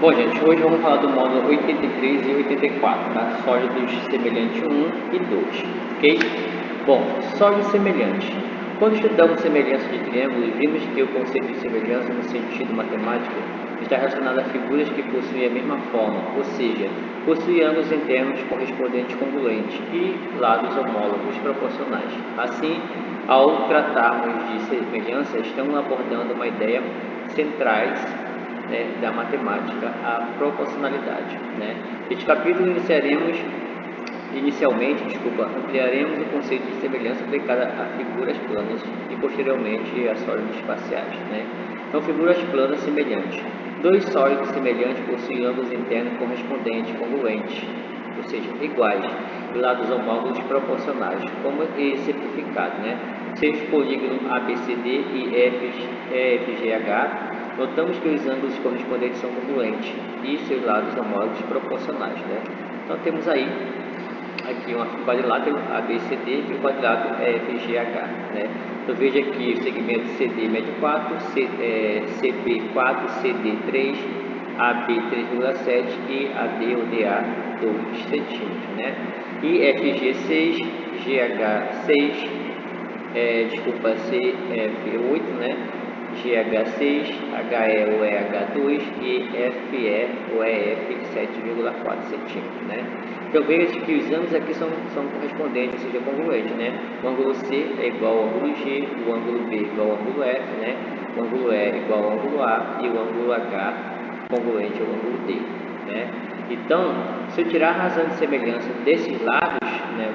Bom, gente, hoje vamos falar do módulo 83 e 84, tá? Sólidos semelhante 1 e 2, ok? Bom, sólido semelhante. Quando estudamos semelhança de triângulos, vimos que o conceito de semelhança no sentido matemático está relacionado a figuras que possuem a mesma forma, ou seja, possuem ângulos internos correspondentes congruentes e lados homólogos proporcionais. Assim, ao tratarmos de semelhança, estamos abordando uma ideia centrais, né, da matemática, a proporcionalidade, né? Este capítulo ampliaremos o conceito de semelhança aplicada a figuras planas e posteriormente a sólidos espaciais, né? Então, figuras planas semelhantes. Dois sólidos semelhantes possuem ângulos internos correspondentes, congruentes, ou seja, iguais, e lados homólogos proporcionais, como exemplificado, né? Seus polígonos ABCD e EFGH, notamos que os ângulos correspondentes são congruentes e seus lados homólogos proporcionais, né? Então temos aí aqui um quadrilátero ABCD e o quadrilátero EFGH, né? Então veja aqui o segmento CD mede 4, CB 4, CD 3, AB 3,7 e AD ou DA 2 centímetros, né? E FG 6, GH 6, CF8, né? GH6, HE ou EH2 e FE ou EF 7,4 centímetros, né? Então veja que os ângulos aqui são correspondentes, ou seja, congruentes, né? O ângulo C é igual ao ângulo G, o ângulo B é igual ao ângulo F, né? O ângulo E é igual ao ângulo A e o ângulo H congruente ao ângulo D, né? Então, se eu tirar a razão de semelhança desses lados, né?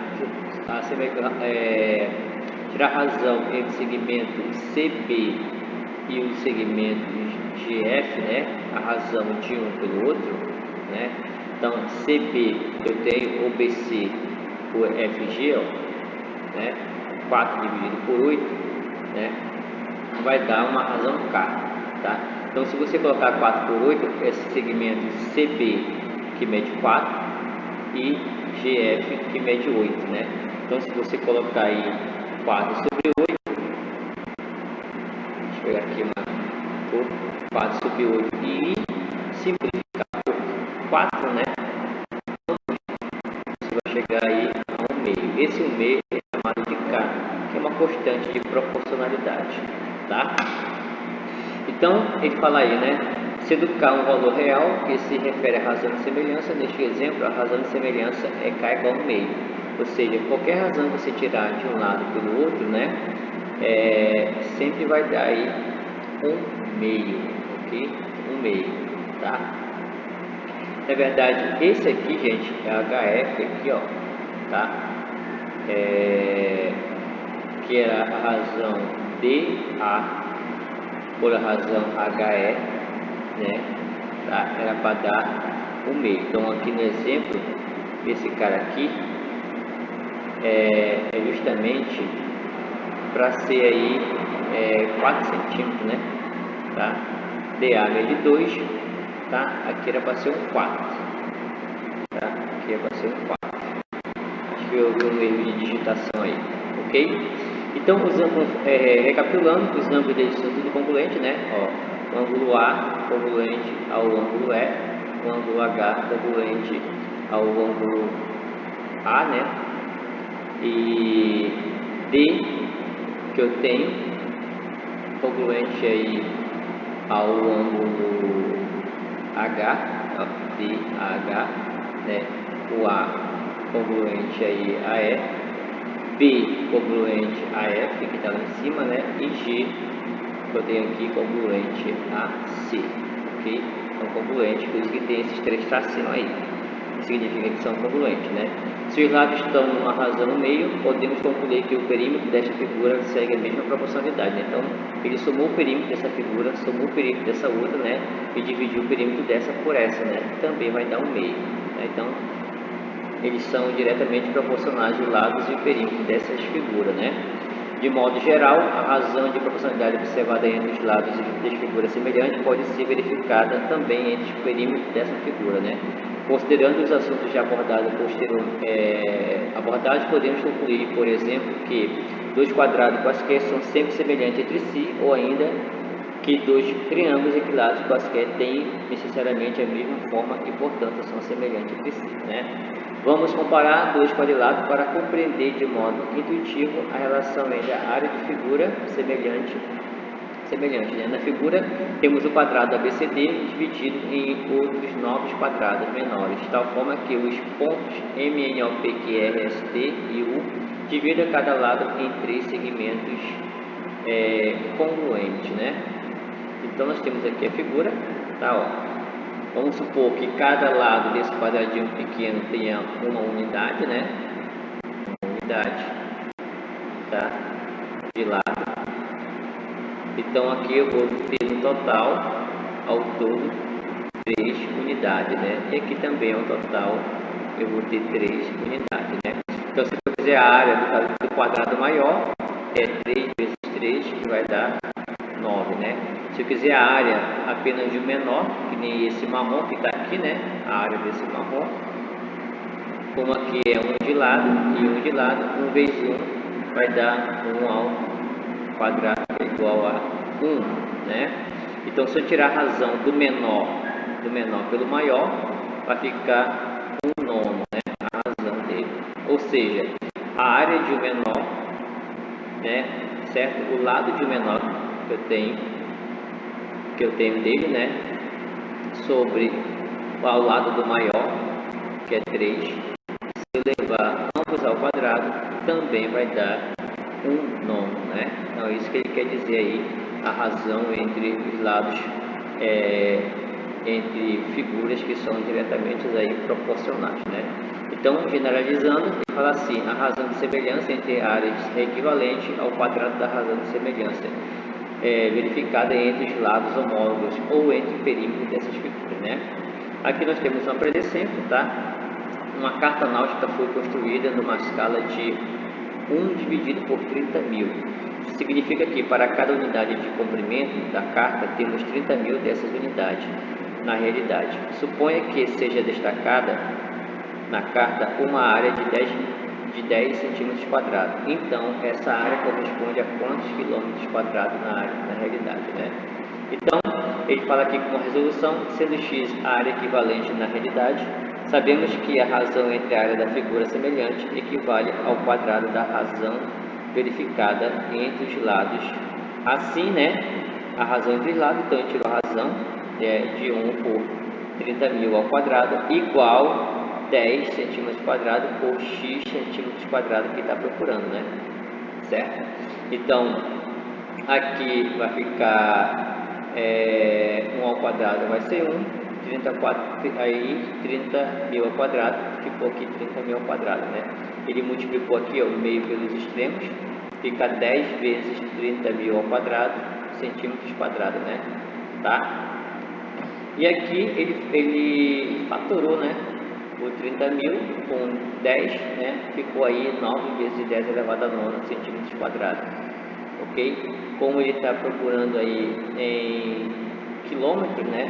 Tirar a razão entre o segmento CB e os segmentos GF, né? A razão de um pelo outro, né? Então, CB, eu tenho OBC por FG, ó, né? 4 dividido por 8, né? Vai dar uma razão K, tá? Então, se você colocar 4 por 8, esse segmento CB que mede 4 e GF que mede 8, né? Então, se você colocar aí 4 sobre 8, deixa eu pegar aqui por 4 sobre 8 e simplificar por 4, né? Você vai chegar aí a 1 meio. Esse 1 meio é chamado de K, que é uma constante de proporcionalidade, tá? Então, ele fala aí, né? Sendo K um valor real, que se refere à razão de semelhança, neste exemplo, a razão de semelhança é K igual a 1 meio. Ou seja, qualquer razão que você tirar de um lado pelo outro, né? Sempre vai dar aí 1 meio, ok? 1 meio, tá? Na verdade, esse aqui, gente, é HF aqui, ó, tá? Que era a razão DA por a razão HE, né? Tá? Era para dar 1 meio. Então, aqui no exemplo, esse cara aqui é justamente para ser aí 4 centímetros, né? Tá? DA mede 2, tá? Aqui era para ser um 4, tá? Aqui é para ser um 4. Acho que houve um erro de digitação aí, ok? Então, recapitulando, os ângulos deles são tudo congruentes, né? Ó, o ângulo A congruente ao ângulo E, o ângulo H congruente ao ângulo A, né? E D, que eu tenho, congruente aí ao ângulo H, ó, DH, né? O A congruente aí a E, B congruente a F, que está lá em cima, né? E G, que eu tenho aqui, congruente a C, ok? São congruentes, por isso que tem esses três tracinhos aí. Significa que são congruentes, né? Se os lados estão numa razão no meio, podemos concluir que o perímetro desta figura segue a mesma proporcionalidade, né? Então, ele somou o perímetro dessa figura, somou o perímetro dessa outra, né? E dividiu o perímetro dessa por essa, né? Também vai dar 1 meio, né? Então, eles são diretamente proporcionais os lados e o perímetro dessas figuras, né? De modo geral, a razão de proporcionalidade observada entre os lados das figuras semelhantes pode ser verificada também entre os perímetros dessa figura, né? Considerando os assuntos já abordados podemos concluir, por exemplo, que dois quadrados quaisquer são sempre semelhantes entre si, ou ainda que dois triângulos equilados quaisquer têm necessariamente a mesma forma e, portanto, são semelhantes entre si, né? Vamos comparar dois quadriláteros para compreender de modo intuitivo a relação entre a área de figura semelhante, né? Na figura, temos o quadrado ABCD dividido em outros 9 quadrados menores, de tal forma que os pontos MNOP, QRST e U dividem cada lado em 3 segmentos congruentes, né? Então, nós temos aqui a figura, tá? Ó. Vamos supor que cada lado desse quadradinho pequeno tenha uma unidade, né? Uma unidade, tá? De lado. Então, aqui eu vou ter no total, ao todo, 3 unidades, né? E aqui também, ao total, eu vou ter 3 unidades, né? Então, se eu fizer a área do quadrado maior, é 3 vezes 3, que vai dar 9, né? Se eu quiser a área apenas de um menor, que nem esse marrom que está aqui, né? A área desse marrom, como aqui é um de lado e um de lado, 1 vezes 1 vai dar 1 ao quadrado, que é igual a 1, né? Então, se eu tirar a razão do menor pelo maior, vai ficar 1 nono, né? A razão dele. Ou seja, a área de um menor, né? Certo? O lado de um menor que eu tenho dele, né? Sobre ao lado do maior, que é 3. Se eu levar ambos ao quadrado, também vai dar 1 nono, né? Então, é isso que ele quer dizer aí, a razão entre os lados, entre figuras que são diretamente aí proporcionais, né? Então, generalizando, ele fala assim, a razão de semelhança entre áreas é equivalente ao quadrado da razão de semelhança verificada entre os lados homólogos ou entre o perímetro dessas figuras, né? Aqui nós temos uma predecento, tá? Uma carta náutica foi construída numa escala de 1 dividido por 30.000. Isso significa que para cada unidade de comprimento da carta temos 30.000 dessas unidades na realidade. Suponha que seja destacada na carta uma área de 10 centímetros quadrados. Então, essa área corresponde a quantos quilômetros quadrados na realidade, né? Então, ele fala aqui com uma resolução, sendo x a área equivalente na realidade, sabemos que a razão entre a área da figura semelhante equivale ao quadrado da razão verificada entre os lados. Assim, né? A razão entre os lados, então, eu tiro a razão de 1 por 30.000 ao quadrado, igual 10 centímetros quadrados por x centímetros quadrados que está procurando, né? Certo? Então, aqui vai ficar 1 ao quadrado vai ser 1, 30.000 ao quadrado, ficou aqui 30.000 ao quadrado, né? Ele multiplicou aqui o meio pelos extremos, fica 10 vezes 30.000 ao quadrado, centímetros quadrados, né? Tá? E aqui ele fatorou, né? O 30.000 com 10, né? Ficou aí 9 vezes 10 elevado a 9 centímetros quadrados, ok? Como ele está procurando aí em quilômetros, né?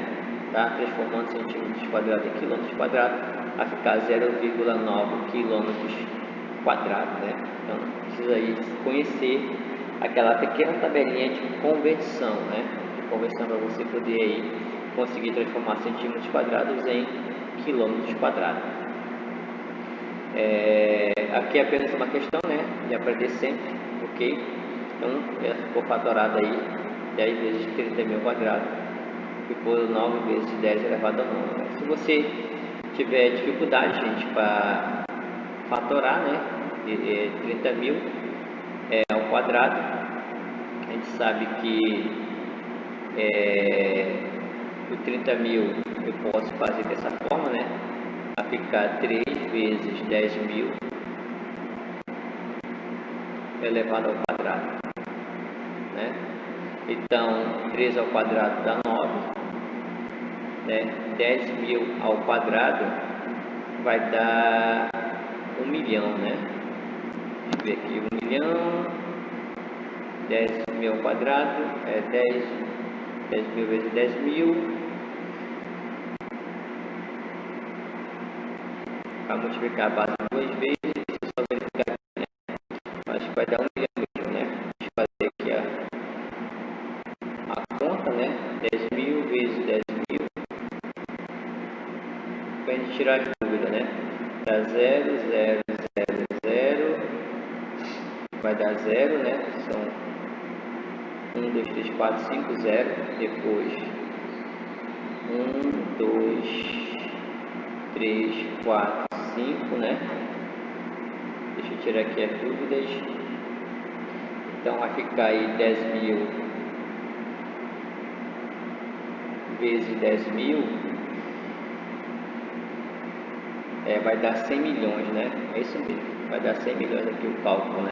Tá transformando centímetros quadrados em quilômetros quadrados, vai ficar 0,9 quilômetros quadrados, né? Então, precisa aí conhecer aquela pequena tabelinha de conversão, né? De conversão para você poder aí conseguir transformar centímetros quadrados em quilômetros quadrados. Aqui é apenas uma questão, né? De aprender sempre, ok? Então, ficou fatorado aí 10 vezes 30.000 quadrados, ficou 9 vezes 10 elevado a 9. Se você tiver dificuldade, gente, para fatorar, né? 30.000 ao quadrado, a gente sabe que o 30.000 eu posso fazer dessa forma, né? Vai ficar 3 vezes 10.000 elevado ao quadrado, né? Então, 3 ao quadrado dá 9, né? 10.000 ao quadrado vai dar 1 milhão, né? Deixa eu ver aqui, 1 milhão, 10.000 ao quadrado, 10.000 vezes 10.000, para multiplicar a base 2 vezes, só verificar aqui, né? Acho que vai dar 1 milhão mesmo, né? Deixa eu fazer aqui a conta, né? né? 10.000 vezes 10.000. Para a gente tirar a dúvida, né? Dá 0, 0, 0, 0. Vai dar 0, né? São 1, 2, 3, 4, 5, 0. Depois 1, 2, 3, 4, 5, né? Deixa eu tirar aqui as dúvidas. Então vai ficar aí 10.000 vezes 10.000. Vai dar 100 milhões, né? É isso mesmo. Vai dar 100 milhões aqui o cálculo, né?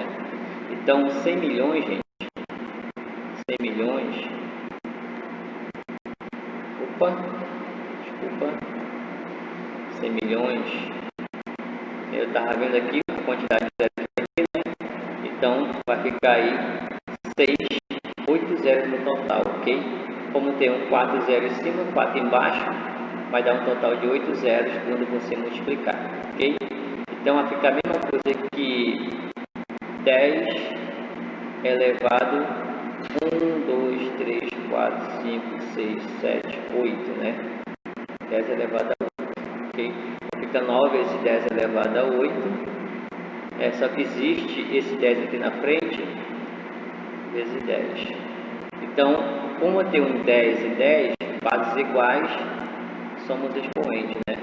Então 100 milhões, gente. 100 milhões. Desculpa. 100 milhões. Eu estava vendo aqui a quantidade de zeros aqui, né? Então vai ficar aí 8 zeros no total, ok? Como tem um 4 zeros em cima, 4 embaixo, vai dar um total de 8 zeros quando você multiplicar, ok? Então vai ficar a mesma coisa que 10 elevado 1, 2, 3, 4, 5, 6, 7, 8, né? 10 elevado a 8, ok? Fica 9 vezes 10 elevado a 8. Só que existe esse 10 aqui na frente, vezes 10. Então, como eu tenho um 10 e 10, bases iguais, somos expoentes, né?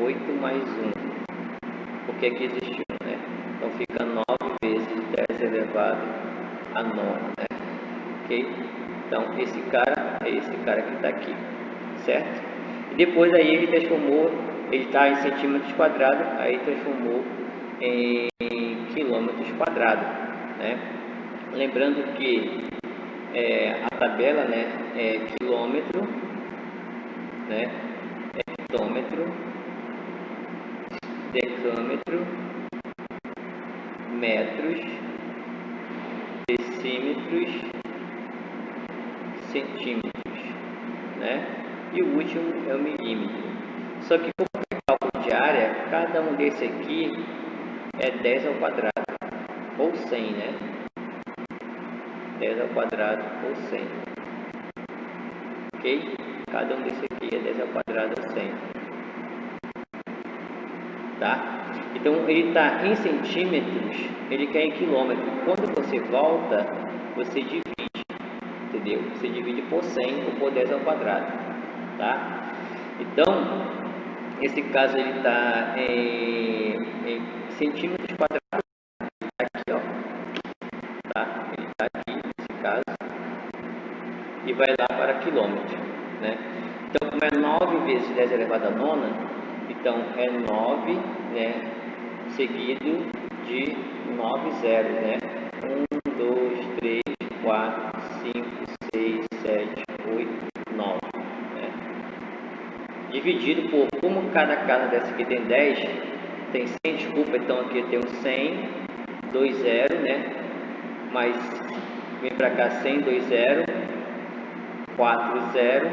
8 mais 1, porque aqui existe 1, né? Então, fica 9 vezes 10 elevado a 9, né? Ok? Então, esse cara é esse cara que está aqui, certo? E depois aí ele transformou, ele está em centímetros quadrados, aí transformou em quilômetros quadrados, né? Lembrando que a tabela, né, é quilômetro, né, hectômetro, decâmetro, metros, decímetros, centímetros, né? E o último é o milímetro. Só que como é cálculo de área, cada um desse aqui é 10 ao quadrado, ou 100, né? 10 ao quadrado ou 100. Ok? Cada um desse aqui é 10 ao quadrado ou 100. Tá? Então, ele está em centímetros, ele quer em quilômetros. Quando você volta, você divide, entendeu? Você divide por 100 ou por 10 ao quadrado, tá? Então, esse caso ele está em centímetros quadrados, aqui, ó, tá? Ele está aqui, nesse caso, e vai lá para quilômetro, né? Então, como é 9 vezes 10 elevado a nona, então é 9, né? Seguido de 9 zeros, né? 1, 2, 3, 4, 5, 6, 7, 8, 9, né? Dividido por, como cada casa dessa aqui tem 10, tem 100, desculpa, então aqui tem um 100, 2 0, né? Mas vem para cá 100, 2 0, 4 0,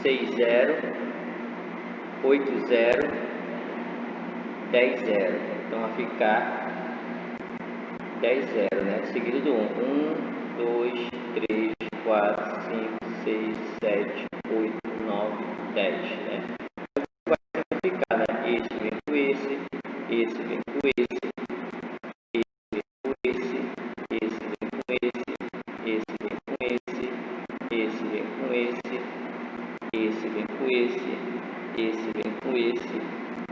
6 0, 8 0, 10 0. Então vai ficar 10 0, né? Seguido do 1. 1, 2, 3, 4, 5, 6, 7, 8, 9, 10, né? Vai simplificar, né? Esse vem com esse vem com esse vem com esse vem com esse vem com esse vem com esse vem com esse vem com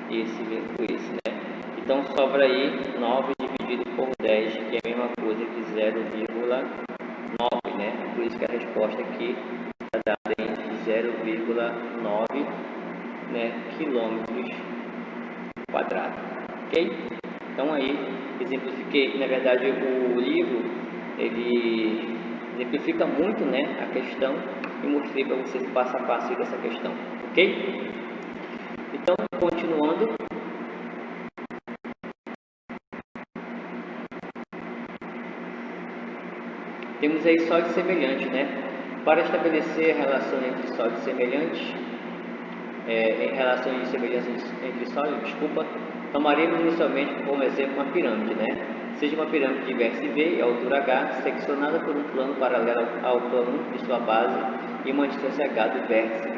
esse vem com esse, né? Então sobra aí 9 dividido por 10, que é a mesma coisa que 0,9, né? Por isso que a resposta aqui está dada em 0,9, né, quilômetros quadrados, ok? Então aí exemplifiquei, na verdade o livro ele exemplifica muito, né, a questão e mostrei para vocês passo a passo dessa questão, ok? Então continuando, temos aí sólidos semelhantes, né? Para estabelecer a relação entre sólidos semelhantes, em relações de semelhança entre sólidos, tomaremos inicialmente como exemplo uma pirâmide, né? seja uma pirâmide de vértice V e altura H, seccionada por um plano paralelo ao plano de sua base e uma distância H do vértice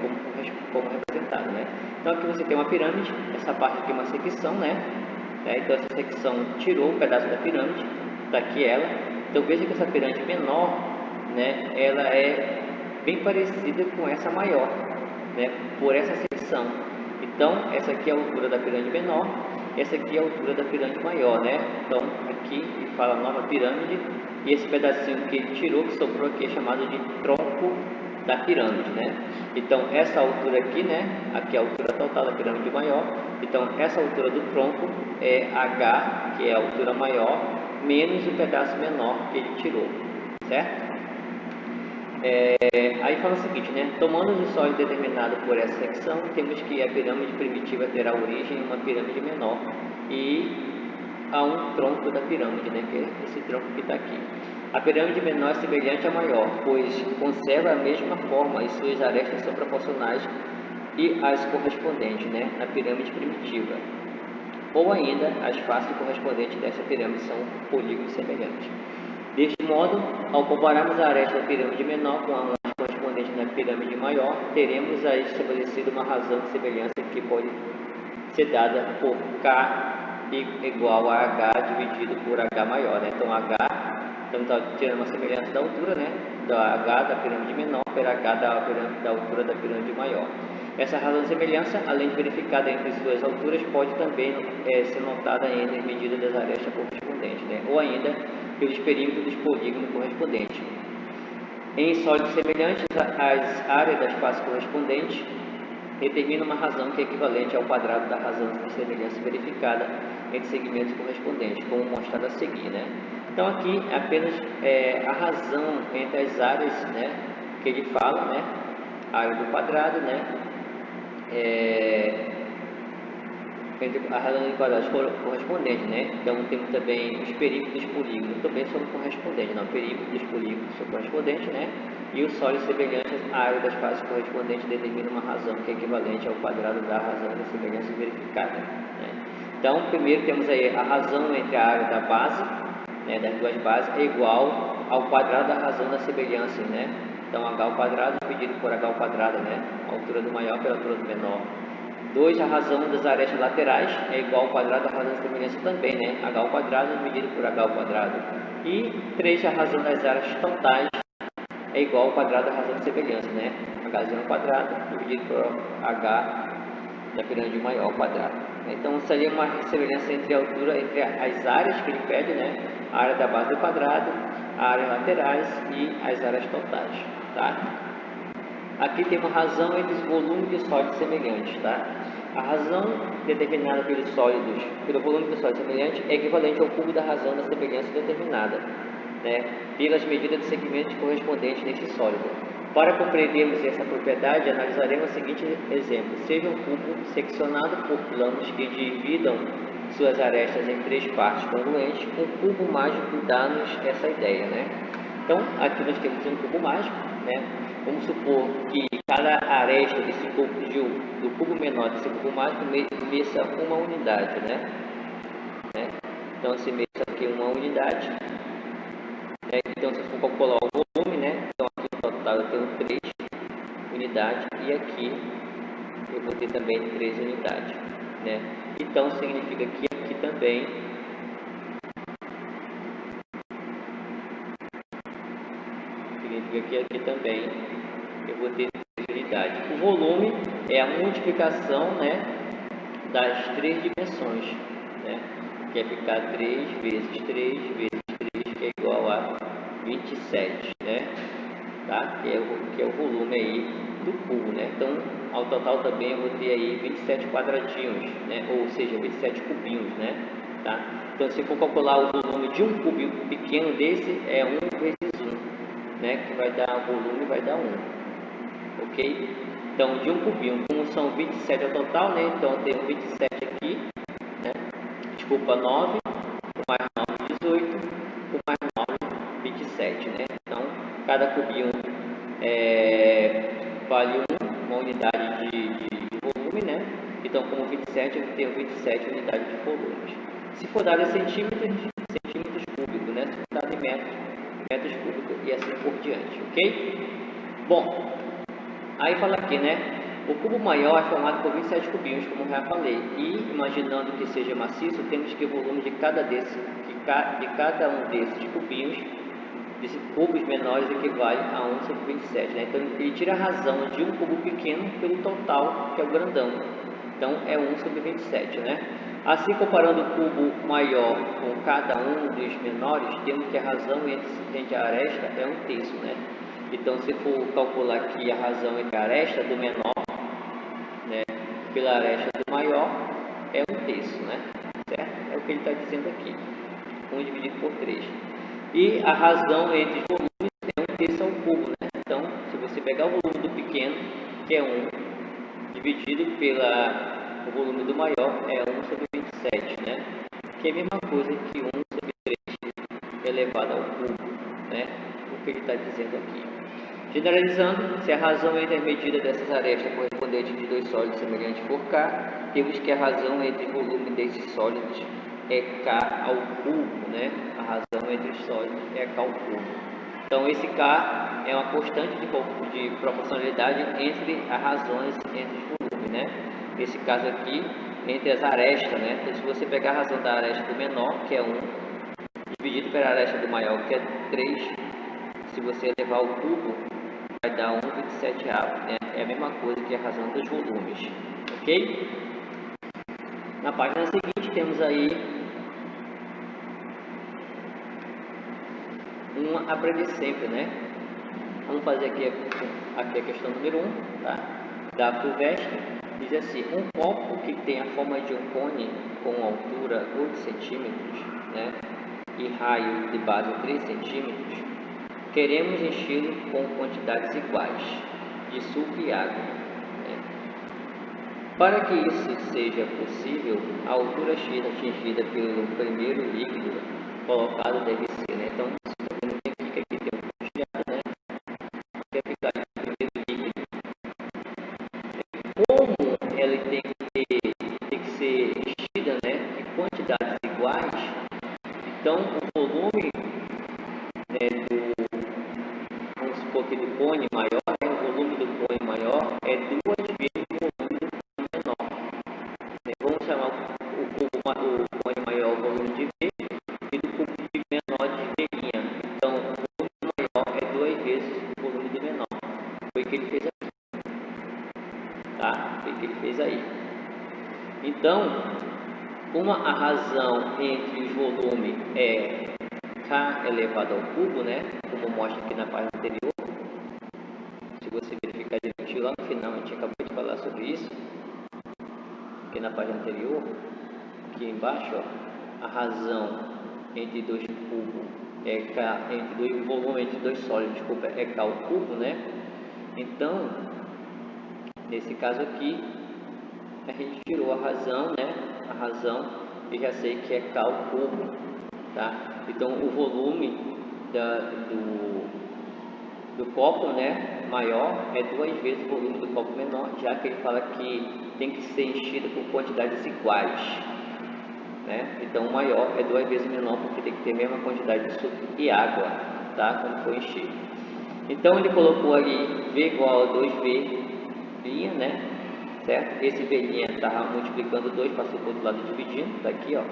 como representado, né? Então aqui você tem uma pirâmide, essa parte aqui é uma secção, né? Então essa secção tirou um pedaço da pirâmide, está aqui ela. Então veja que essa pirâmide menor, né? Ela é bem parecida com essa maior, né? Por essa secção. Então essa aqui é a altura da pirâmide menor, essa aqui é a altura da pirâmide maior, né? Então aqui ele fala nova pirâmide e esse pedacinho que ele tirou, que sobrou aqui, é chamado de tronco da pirâmide, né? Então essa altura aqui, né? Aqui é a altura total da pirâmide maior. Então essa altura do tronco é H, que é a altura maior, menos o pedaço menor que ele tirou, certo? Aí fala o seguinte, né? Tomando o sólido determinado por essa secção, temos que a pirâmide primitiva terá origem em uma pirâmide menor e a um tronco da pirâmide, né? Que é esse tronco que está aqui. A pirâmide menor é semelhante à maior, pois conserva a mesma forma e suas arestas são proporcionais e as correspondentes, né? Na pirâmide primitiva. Ou ainda, as faces correspondentes dessa pirâmide são polígonos semelhantes. Deste modo, ao compararmos a aresta da pirâmide menor com a correspondente na pirâmide maior, teremos aí estabelecido uma razão de semelhança que pode ser dada por K igual a H dividido por H maior, né? Então, H, estamos tirando uma semelhança da altura, né? Da H da pirâmide menor pela H da altura da pirâmide maior. Essa razão de semelhança, além de verificada entre suas alturas, pode também ser notada entre as medidas das arestas correspondentes, né? Ou ainda pelos perímetros dos polígonos correspondentes. Em sólidos semelhantes, as áreas das faces correspondentes determinam uma razão que é equivalente ao quadrado da razão de semelhança verificada entre segmentos correspondentes, como mostrado a seguir, né? Então aqui é apenas a razão entre as áreas, né, que ele fala, né? A área do quadrado, né? Entre a razão de quadrados correspondentes, né? Então temos também os perímetros dos polígonos, também são correspondentes, não, perímetros dos polígonos são correspondentes, né? E os sólidos semelhantes à área das faces correspondentes determina uma razão que é equivalente ao quadrado da razão da semelhança verificada, né? Então, primeiro temos aí a razão entre a área da base, né, das duas bases, é igual ao quadrado da razão da semelhança, né? Então, H ao quadrado dividido por H ao quadrado, né? A altura do maior pela altura do menor. 2, a razão das arestas laterais é igual ao quadrado da razão da semelhança também, né? H ao quadrado dividido por H ao quadrado. E 3, a razão das áreas totais é igual ao quadrado da razão da semelhança, né? H0 ao quadrado dividido por H da pirâmide maior ao quadrado. Então, seria uma semelhança entre a altura, entre as áreas que ele pede, né? A área da base do quadrado, as áreas laterais e as áreas totais, tá? Aqui tem uma razão entre os volumes de sólidos semelhantes, tá? A razão determinada pelos sólidos, pelo volume de sólidos semelhantes, é equivalente ao cubo da razão da semelhança determinada, né? Pelas medidas de segmentos correspondentes nesse sólido. Para compreendermos essa propriedade, analisaremos o seguinte exemplo. Seja um cubo seccionado por planos que dividam suas arestas em 3 partes congruentes, um cubo mágico dá-nos essa ideia, né? Então, aqui nós temos um cubo mágico, né? Vamos supor que cada aresta desse cubo, do cubo menor desse cubo mágico meça uma unidade, né? Então, se meça aqui uma unidade, né? Então, se eu for calcular o volume, né? Então, aqui no total eu tenho 3 unidades e aqui eu vou ter também 3 unidades, né? Então, significa que aqui também eu vou ter 3 unidades. O volume é a multiplicação, né, das 3 dimensões, né? Que é ficar 3 vezes 3 vezes 3, que é igual a 27, né? Tá? Que é o volume aí do cubo, né? Então, ao total também eu vou ter aí 27 quadradinhos, né? Ou seja, 27 cubinhos, né? Tá? Então, se for calcular o volume de um cubinho pequeno desse, é 1 vezes 1, né? Que vai dar volume, vai dar 1, ok? Então, de um cubinho, como são 27 ao total, né? Então, eu tenho 27 aqui, né? Desculpa, 9, mais 9, 18, mais 9, 27, né? Então, cada cubinho vale uma unidade de volume, né? Então, como 27, eu tenho 27 unidades de volume. Se for dado em centímetros metros cúbicos e assim por diante, ok? Bom, aí fala aqui, né? O cubo maior é formado por 27 cubinhos, como já falei, e imaginando que seja maciço, temos que o volume de cada um desses cubinhos, desses cubos menores, equivale a 1 sobre 27, né? Então ele tira a razão de um cubo pequeno pelo total, que é o grandão. Então é 1 sobre 27, né? Assim, comparando o cubo maior com cada um dos menores, temos que a razão entre a aresta é 1/3, né? Então, se for calcular aqui a razão entre a aresta do menor, né, pela aresta do maior, é 1/3, né? Certo? É o que ele está dizendo aqui. 1 dividido por 3. E a razão entre os volumes é 1/3 ao cubo, né? Então, se você pegar o volume do pequeno, que é 1, dividido pelo volume do maior, é 1 sobre 27, né? Que é a mesma coisa que 1 sobre 3 elevado ao cubo, né? O que ele está dizendo aqui. Generalizando, se a razão entre a medida dessas arestas correspondente de dois sólidos semelhantes for K, temos que a razão entre o volume desses sólidos é K ao cubo, né? A razão entre os sólidos é K ao cubo. Então, esse K é uma constante de proporcionalidade entre as razões entre os volumes, né? Nesse caso aqui, entre as arestas, né? Então, se você pegar a razão da aresta do menor, que é 1, dividido pela aresta do maior, que é 3, se você elevar ao cubo, vai dar 1/27, né? É a mesma coisa que a razão dos volumes, ok? Na página seguinte temos aí uma aprender sempre, né? Vamos fazer aqui a questão número 1, tá? Da FUVEST, diz assim: um copo que tem a forma de um cone com altura 8 centímetros, né? E raio de base 3 centímetros, queremos enchê-lo com quantidades iguais de suco e água, né? Para que isso seja possível, a altura X atingida pelo primeiro líquido colocado deve ser, né? Então, aqui tem um pontilhado, né? Que é ficar em primeiro líquido. Como ela tem que ser enchida, né, em quantidades iguais, então o volume, né, vamos supor que do cone maior, né, o volume do cone maior é 2 vezes o volume do cone menor. Vamos chamar o cone maior o volume de V e do cubo menor de V'. Então, o volume maior é 2 vezes o volume do menor. Foi o que ele fez aqui. Tá? Foi o que ele fez aí. Então, como a razão entre os volumes é K elevado ao cubo, né? Como mostra aqui na página anterior. Se você verificar direitinho lá no final, a gente acabou de falar sobre isso. Aqui na página anterior, aqui embaixo, ó, a razão entre dois cubos é K, o volume entre dois sólidos, desculpa, é K ao cubo, né? Então, nesse caso aqui, a gente tirou a razão, né? A razão, eu já sei que é K ao cubo, tá? Então, o volume do copo, né, maior é 2 vezes o volume do copo menor, já que ele fala que tem que ser enchido por quantidades iguais, né? Então, o maior é 2 vezes menor, porque tem que ter a mesma quantidade de suco e água, tá? Quando for encher. Então, ele colocou ali V igual a 2V', né? Certo? Esse V' estava multiplicando 2, passou para o outro lado dividindo, tá aqui, ó.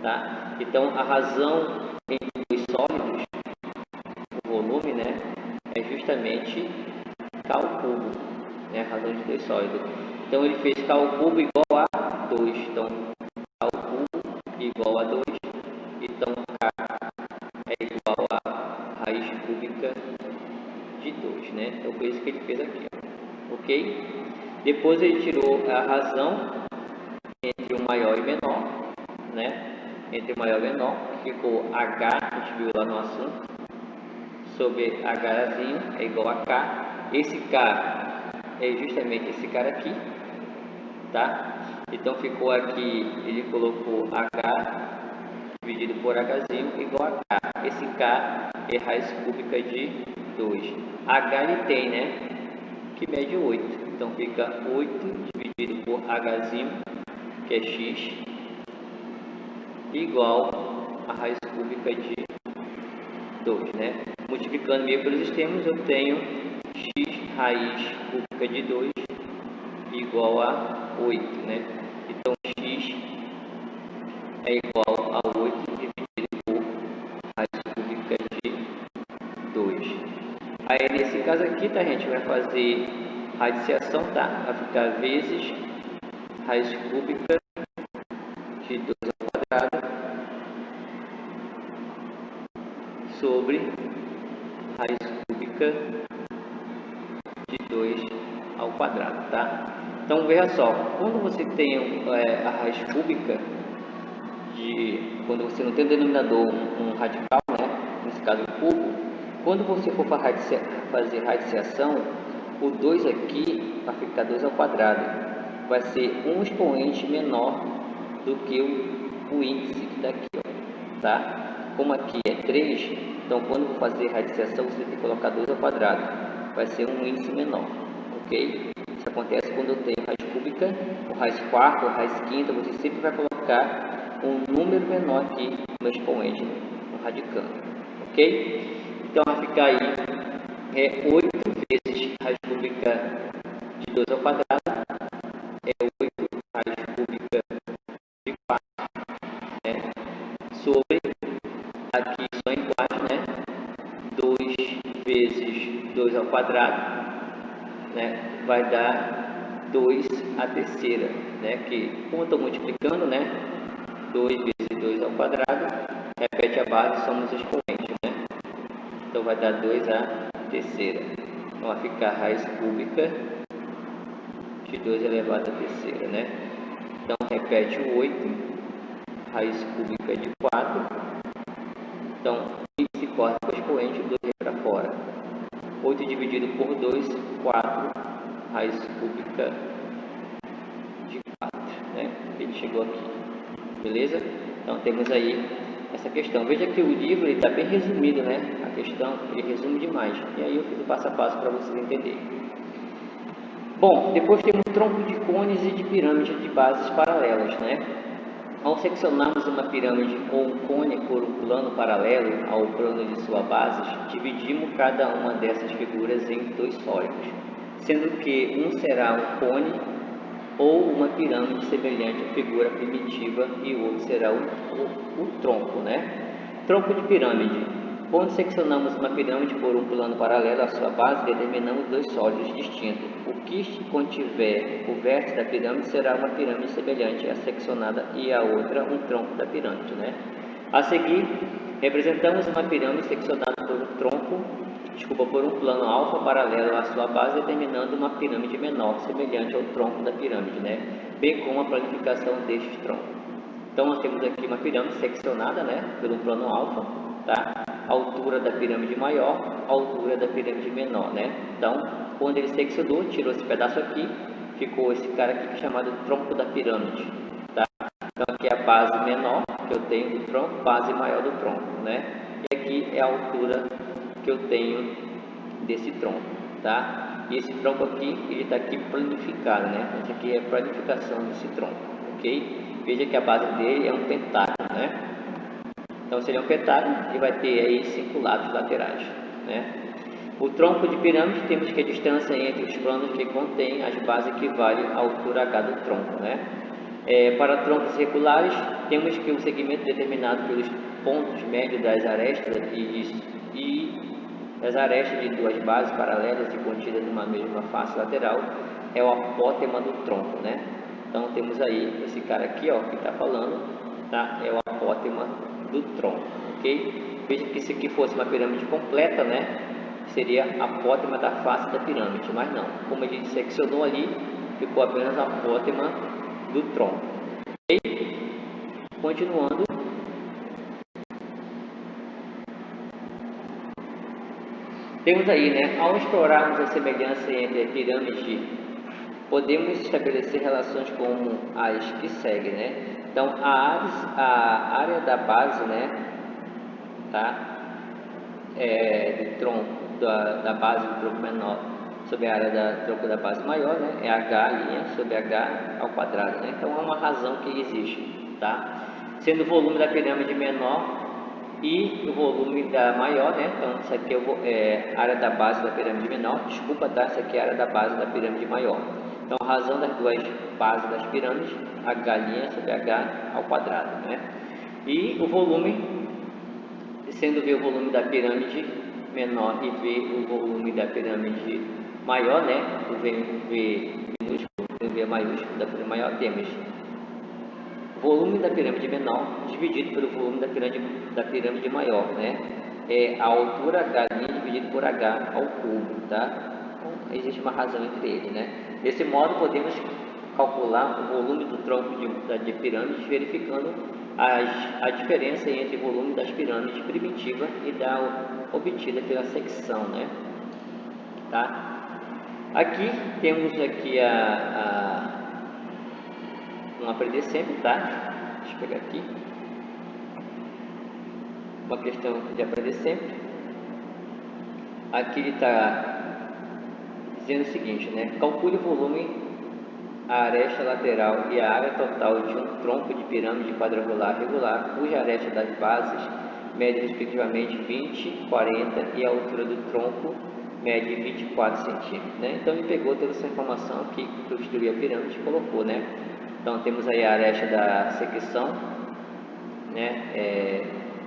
Tá? Então, a razão entre os sólidos, o volume, né, é justamente K ao cubo, né, a razão de dois sólidos. Então, ele fez K ao cubo igual a 2. Então, K ao cubo igual a 2. Então, K é igual a raiz cúbica de 2, né? Então, foi isso que ele fez aqui, ó. Ok? Depois, ele tirou a razão entre o maior e o menor, né? Entre o maior e o menor, ficou H, a gente viu lá no assunto, sobre Hzinho é igual a K. Esse K é justamente esse cara aqui, tá? Então ficou aqui, ele colocou H dividido por Hzinho igual a K. Esse K é raiz cúbica de 2. H ele tem, né? Que mede 8. Então fica 8 dividido por Hzinho, que é X, igual a raiz cúbica de 2, né? multiplicando meio pelos extremos, eu tenho x raiz cúbica de 2 igual a 8, né? Então, x é igual a 8 dividido por raiz cúbica de 2. Aí, nesse caso aqui, tá, a gente vai fazer radiciação, tá? Vai ficar vezes raiz cúbica de 2 ao quadrado sobre raiz cúbica de 2 ao quadrado, tá? Então, veja só, quando você tem a raiz cúbica quando você não tem o denominador um radical, né? Nesse caso o cubo, quando você for fazer radiciação, o 2 aqui vai ficar 2 ao quadrado, vai ser um expoente menor do que o índice que está aqui, ó, tá? Como aqui é 3, então quando for fazer radiciação, você tem que colocar 2 ao quadrado, vai ser um índice menor, ok? Isso acontece quando eu tenho raiz cúbica, ou raiz quarta, ou raiz quinta, você sempre vai colocar um número menor aqui no expoente, no radicando, ok? Então vai ficar aí 8 vezes raiz cúbica de 2 ao quadrado, é 8 raiz cúbica de 4, né? Sobre, aqui são iguais, né? 2 vezes 2 ao quadrado, né? Vai dar 2 à terceira, né? Que, como eu estou multiplicando, né? 2 vezes 2 ao quadrado, repete a base, somos expoentes, né? Então vai dar 2 à terceira. Então vai ficar raiz cúbica de 2 elevado à terceira, né? Então repete o 8, raiz cúbica de 4. Então, se corta com o expoente, 2 vem para fora. 8 dividido por 2, 4, raiz cúbica de 4, né? Ele chegou aqui, beleza? Então temos aí essa questão. Veja que o livro está bem resumido, né? A questão, ele resume demais. E aí eu fiz o passo a passo para vocês entenderem. Bom, depois temos tronco de cones e de pirâmide de bases paralelas, né? Ao seccionarmos uma pirâmide ou um cone por um plano paralelo ao plano de sua base, dividimos cada uma dessas figuras em 2 sólidos, sendo que um será um cone ou uma pirâmide semelhante à figura primitiva e o outro será o tronco, né? Tronco de pirâmide. Quando seccionamos uma pirâmide por um plano paralelo à sua base, determinamos 2 sólidos distintos. O que contiver o vértice da pirâmide será uma pirâmide semelhante à seccionada e a outra um tronco da pirâmide, né? A seguir, representamos uma pirâmide seccionada por um plano alfa paralelo à sua base, determinando uma pirâmide menor, semelhante ao tronco da pirâmide, né? Bem como a planificação destes troncos. Então, nós temos aqui uma pirâmide seccionada, né? Por um plano alfa, tá? A altura da pirâmide maior, a altura da pirâmide menor, né? Então, quando ele seccionou, tirou esse pedaço aqui, ficou esse cara aqui chamado tronco da pirâmide, tá? Então, aqui é a base menor que eu tenho do tronco, base maior do tronco, né? E aqui é a altura que eu tenho desse tronco, tá? E esse tronco aqui, ele está aqui planificado, né? Esse aqui é a planificação desse tronco, ok? Veja que a base dele é um pentágono, né? Então, seria um pentágono e vai ter aí 5 lados laterais, né? O tronco de pirâmide, temos que a distância entre os planos que contém as bases equivale à altura H do tronco, né? Para troncos regulares, temos que o segmento determinado pelos pontos médios das arestas e das arestas de 2 bases paralelas e contidas numa mesma face lateral é o apótema do tronco, né? Então temos aí esse cara aqui, ó, que está falando, tá? É o apótema do tronco, ok? Veja que se aqui fosse uma pirâmide completa, né? Seria a apótema da face da pirâmide, mas não. Como a gente seccionou ali, ficou apenas a apótema do tronco. Ok? Continuando. Temos aí, né? Ao explorarmos a semelhança entre a pirâmide, podemos estabelecer relações como as que seguem, né? Então, a área da base, né? Tá? Do tronco, da base do tronco menor sobre a área do tronco da base maior, né? É H' sobre H ao quadrado, né? Então, é uma razão que existe, tá? Sendo o volume da pirâmide menor e o volume da maior, né? Então isso aqui é a área da base da pirâmide menor, desculpa, tá? Isso aqui é a área da base da pirâmide maior. Então a razão das duas bases das pirâmides, H' sobre H ao quadrado, né? E o volume, sendo V o volume da pirâmide menor e V o volume da pirâmide maior, né? O V minúsculo e o V maiúsculo da pirâmide maior, temos volume da pirâmide menor dividido pelo volume da pirâmide maior, né? É a altura H' dividido por H ao cubo, tá? Então, existe uma razão entre eles, né? Desse modo, podemos calcular o volume do tronco de pirâmides verificando a diferença entre o volume das pirâmides primitiva e da obtida pela secção, né? Tá? Aqui temos aqui um aprender sempre, tá? Deixa eu pegar aqui. Uma questão de aprender sempre. Aqui ele está dizendo o seguinte, né? Calcule o volume, a aresta lateral e a área total de um tronco de pirâmide quadrangular regular, cuja aresta das bases mede respectivamente 20, 40 e a altura do tronco mede 24 centímetros, né? Então ele pegou toda essa informação aqui que eu destruí a pirâmide e colocou, né? Então temos aí a aresta da secção, né?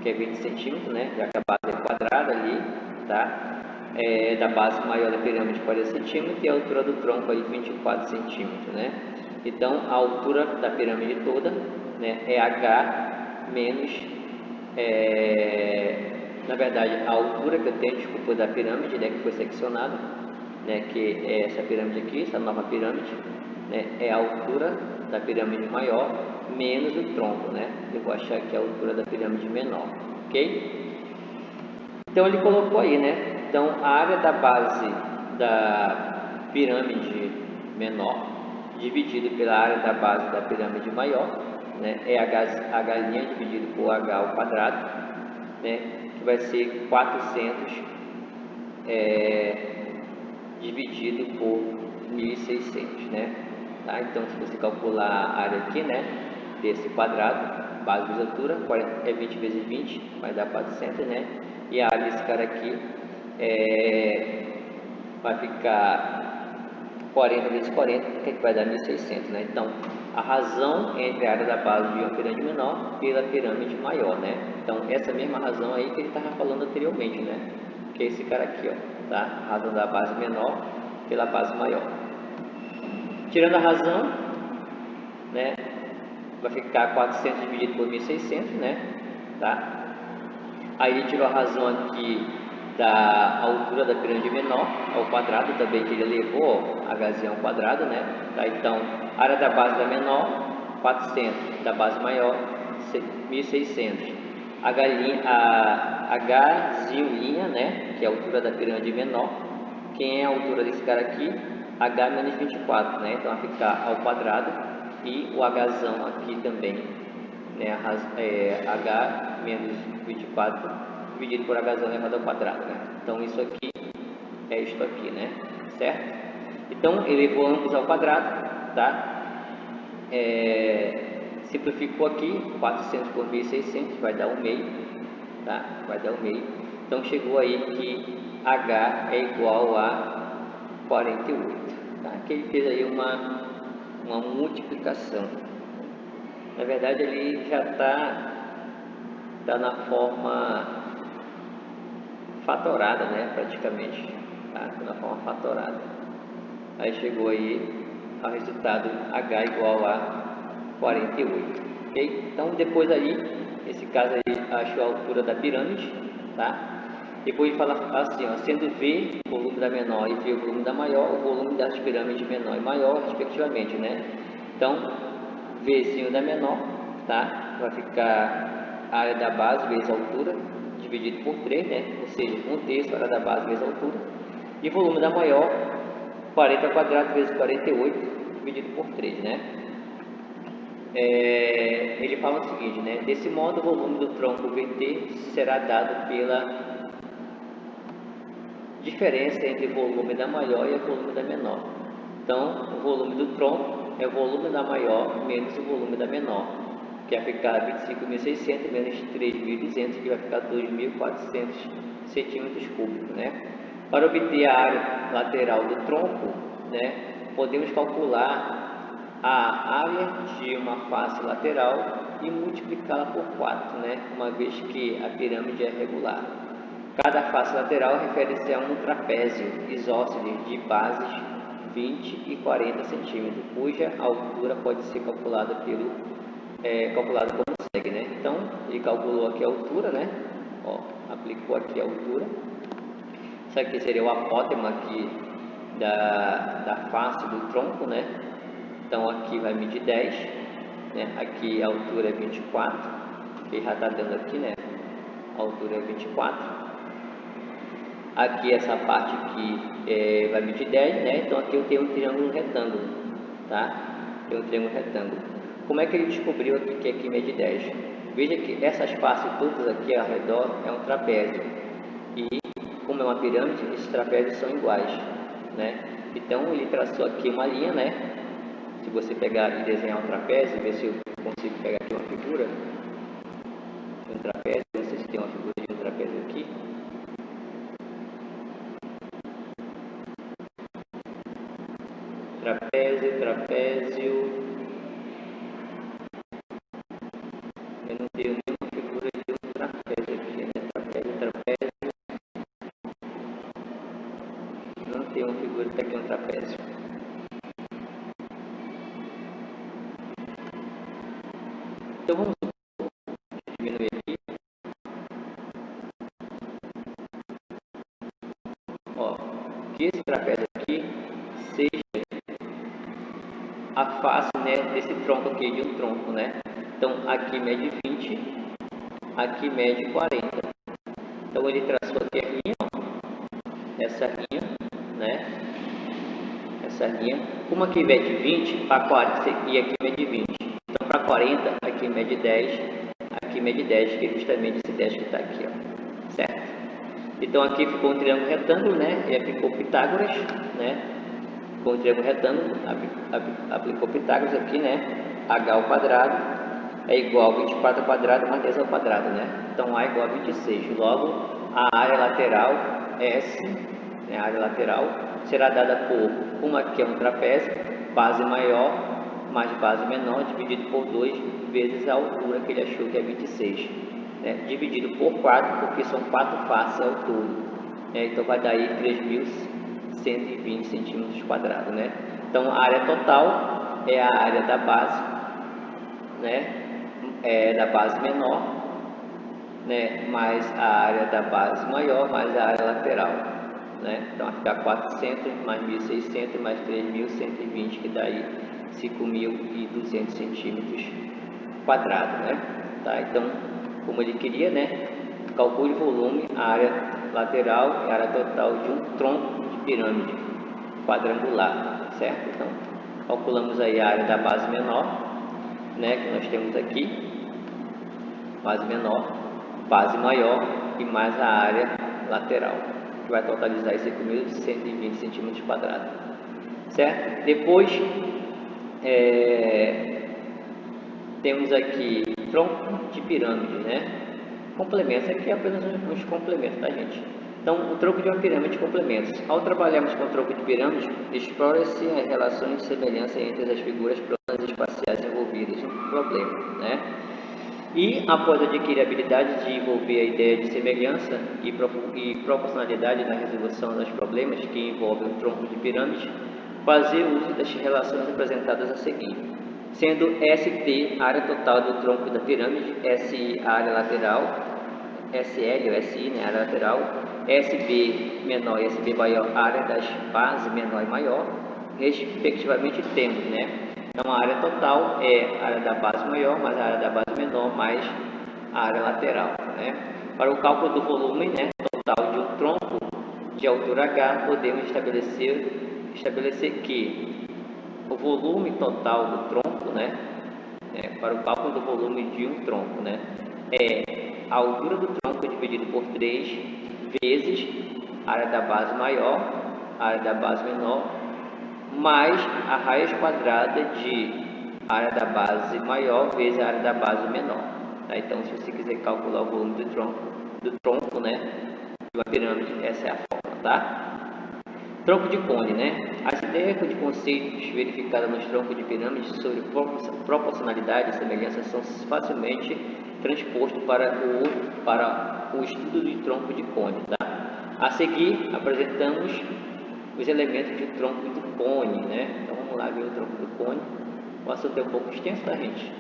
Que é 20 centímetros, né? Já que a base é quadrada ali, tá? Da base maior da pirâmide 40 centímetros e a altura do tronco aí 24 centímetros, né? Então a altura da pirâmide toda, né? É H menos, na verdade a altura que eu tenho, desculpa, da pirâmide, né? Que foi seccionada, né? Que é essa pirâmide aqui, essa nova pirâmide, né? É a altura da pirâmide maior menos o tronco, né? Eu vou achar aqui a altura da pirâmide menor, ok? Então ele colocou aí, né? Então a área da base da pirâmide menor dividido pela área da base da pirâmide maior, né? É H' dividido por H ao quadrado, né? Que vai ser 400 dividido por 1.600, né? Tá? Então se você calcular a área aqui, né? Desse quadrado, base vezes altura, é 20 vezes 20, vai dar 400, né? E a área desse cara aqui vai ficar 40 vezes 40, que vai dar 1.600, né? Então, a razão entre a área da base de uma pirâmide menor pela pirâmide maior, né? Então, essa mesma razão aí que ele estava falando anteriormente, né? Que é esse cara aqui, ó, tá? A razão da base menor pela base maior. Tirando a razão, né? Vai ficar 400 dividido por 1.600, né? Tá? Aí ele tirou a razão aqui da altura da pirâmide menor ao quadrado, também que ele levou H ao quadrado, né? Tá? Então, área da base da menor, 400, da base maior, 1.600. Hzinho, né? Que é a altura da pirâmide menor. Quem é a altura desse cara aqui? H menos 24, né? Então vai ficar ao quadrado e o Hzão aqui também, né? H menos 24 dividido por Hzão elevado ao quadrado, né? Então isso aqui é isto aqui, né? Certo? Então ele levou ambos ao quadrado, tá? Simplificou aqui, 400 por 1.600 vai dar 1 meio, tá? Vai dar 1 meio. Então chegou aí que H é igual a 48, tá? Que ele fez aí uma multiplicação. Na verdade ele já está na forma fatorada, né? Praticamente, tá? Tá na forma fatorada. Aí chegou aí ao resultado H igual a 48, ok? Então depois aí, nesse caso aí, achou a altura da pirâmide, tá? Depois ele fala assim, ó, sendo V o volume da menor e V o volume da maior, o volume das pirâmides menor e maior, respectivamente, né? Então, Vzinho da menor, tá? Vai ficar a área da base vezes a altura, dividido por 3, né? Ou seja, 1/3 a área da base vezes a altura. E volume da maior, 40 ao quadrado vezes 48, dividido por 3, né? Ele fala o seguinte, né? Desse modo, o volume do tronco VT será dado pela diferença entre o volume da maior e o volume da menor. Então, o volume do tronco é o volume da maior menos o volume da menor. que vai ficar 25.600 menos 3.200, que vai ficar 2.400 centímetros cúbicos, né? Para obter a área lateral do tronco, né, podemos calcular a área de uma face lateral e multiplicá-la por 4, né, uma vez que a pirâmide é regular. Cada face lateral refere-se a um trapézio isósceles de bases 20 e 40 centímetros, cuja altura pode ser calculada calculado como segue, né? Então, ele calculou aqui a altura, né? Ó, aplicou aqui a altura. Isso aqui seria o apótema aqui da face do tronco, né? Então, aqui vai medir 10, né? Aqui a altura é 24, que já está dando aqui, né? A altura é 24. Aqui essa parte aqui vai medir 10, né? Então, aqui eu tenho um triângulo retângulo, tá? Tem um triângulo retângulo. Como é que ele descobriu aqui que aqui mede 10? Veja que essas faces todas aqui ao redor é um trapézio. E como é uma pirâmide, esses trapézios são iguais, né? Então ele traçou aqui uma linha, né? Se você pegar e desenhar um trapézio, ver se eu consigo pegar aqui uma figura de um trapézio. Não sei se tem uma figura de um trapézio aqui. Trapézio. Eu não tenho nenhuma figura de um trapézio aqui, né? Trapézio. Não tem uma figura de aqui um trapézio. Então vamos diminuir aqui. Ó, que esse trapézio aqui seja a face, né, desse tronco aqui, de um tronco, né? Então aqui mede 20, aqui mede 40. Então ele traçou aqui a linha, ó, essa linha, né? Essa linha. Como aqui mede 20 para 40 e aqui mede 20. Então para 40 aqui mede 10, aqui mede 10, que é justamente esse 10 que está aqui, ó, certo? Então aqui ficou um triângulo retângulo, né? E aplicou Pitágoras, né? Com um triângulo retângulo, aplicou Pitágoras aqui, né? H ao quadrado é igual a 24 ao quadrado mais 10 ao quadrado, né? Então A igual a 26. Logo, a área lateral S, né, a área lateral, será dada por, como aqui é um trapézio, base maior mais base menor, dividido por 2 vezes a altura que ele achou que é 26. Né? Dividido por 4, porque são 4 faces ao todo. Né? Então, vai dar aí 3.120 centímetros quadrados, né? Então, a área total é a área da base, né? Da base menor, né? Mais a área da base maior, mais a área lateral, né? Então, vai ficar 400 mais 1.600 mais 3.120, que dá aí 5.200 centímetros quadrados, né? Tá? Então, como ele queria, né? Calcule o volume, a área lateral e a área total de um tronco de pirâmide quadrangular, certo? Então, calculamos aí a área da base menor, né? Que nós temos aqui, base menor, base maior e mais a área lateral, que vai totalizar 5.120 centímetros quadrados, certo? Depois, temos aqui tronco de pirâmide, né? Complementos, aqui é apenas uns complementos, tá, gente? Então, o tronco de uma pirâmide de complementos. Ao trabalharmos com o tronco de pirâmide, explora-se as relações de semelhança entre as figuras planas e espaciais envolvidas no problema, né? E, após adquirir a habilidade de envolver a ideia de semelhança e proporcionalidade na resolução dos problemas que envolvem o tronco de pirâmide, fazer uso das relações apresentadas a seguir, sendo ST a área total do tronco da pirâmide, SI a área lateral, SL ou SI, né, a área lateral, SB menor e SB maior, a área das bases menor e maior, respectivamente temos, né? Então a área total é a área da base maior mais a área da base menor mais a área lateral, né? Para o cálculo do volume, né, total de um tronco de altura H, podemos estabelecer que o volume total do tronco, né, para o cálculo do volume de um tronco, né, é a altura do tronco dividido por 3 vezes a área da base maior, a área da base menor, mais a raiz quadrada de a área da base maior vezes a área da base menor. Tá? Então, se você quiser calcular o volume do tronco, né, de uma pirâmide, essa é a forma, tá? Tronco de cone, né? As ideias de conceitos verificadas nos troncos de pirâmides sobre proporcionalidade e semelhança são facilmente transpostos para o estudo de tronco de cone, tá? A seguir, apresentamos os elementos de tronco do cone, né? Então, vamos lá ver o tronco do cone. O assunto é um pouco extenso, tá, gente?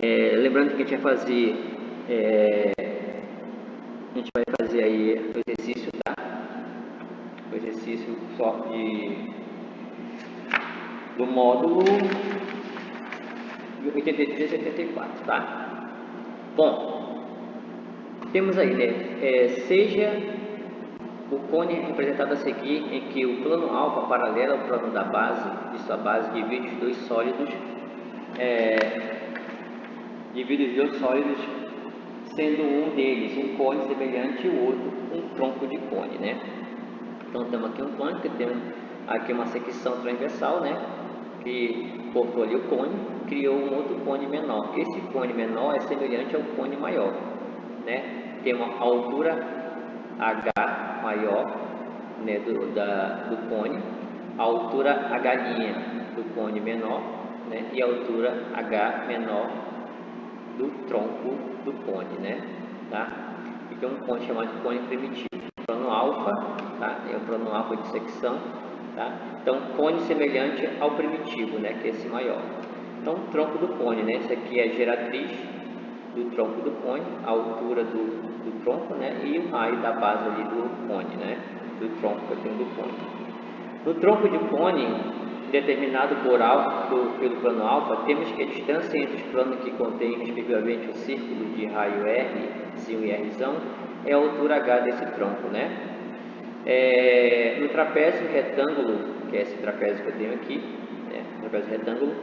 Lembrando que a gente vai fazer aí o exercício, tá? O exercício só do módulo 83 e 74, tá? Bom, temos aí, né? Seja o cone representado a seguir, em que o plano alfa paralelo ao plano da base, de sua base divide os dois sólidos, sendo um deles um cone semelhante e o outro um tronco de cone, né? Então temos aqui um cone que tem aqui uma secção transversal, né? Que cortou ali o cone, criou um outro cone menor. Esse cone menor é semelhante ao cone maior, né? Tem uma altura H maior, né, do cone, a altura H' do cone menor, né? E a altura H menor do tronco do cone, né? Tá? E tem um cone chamado de cone primitivo, plano alfa, tá? É o plano alfa de secção, tá? Então, cone semelhante ao primitivo, né? Que é esse maior. Então, tronco do cone, né? Esse aqui é a geratriz do tronco do cone, a altura do tronco, né? E o raio da base ali do cone, né? Do tronco que eu tenho do cone. No tronco de cone, determinado pelo plano alfa, temos que a distância entre os planos que contêm respectivamente o círculo de raio R, e Rzão, é a altura H desse tronco, né? No trapézio retângulo, que é esse trapézio que eu tenho aqui, né? Trapézio retângulo,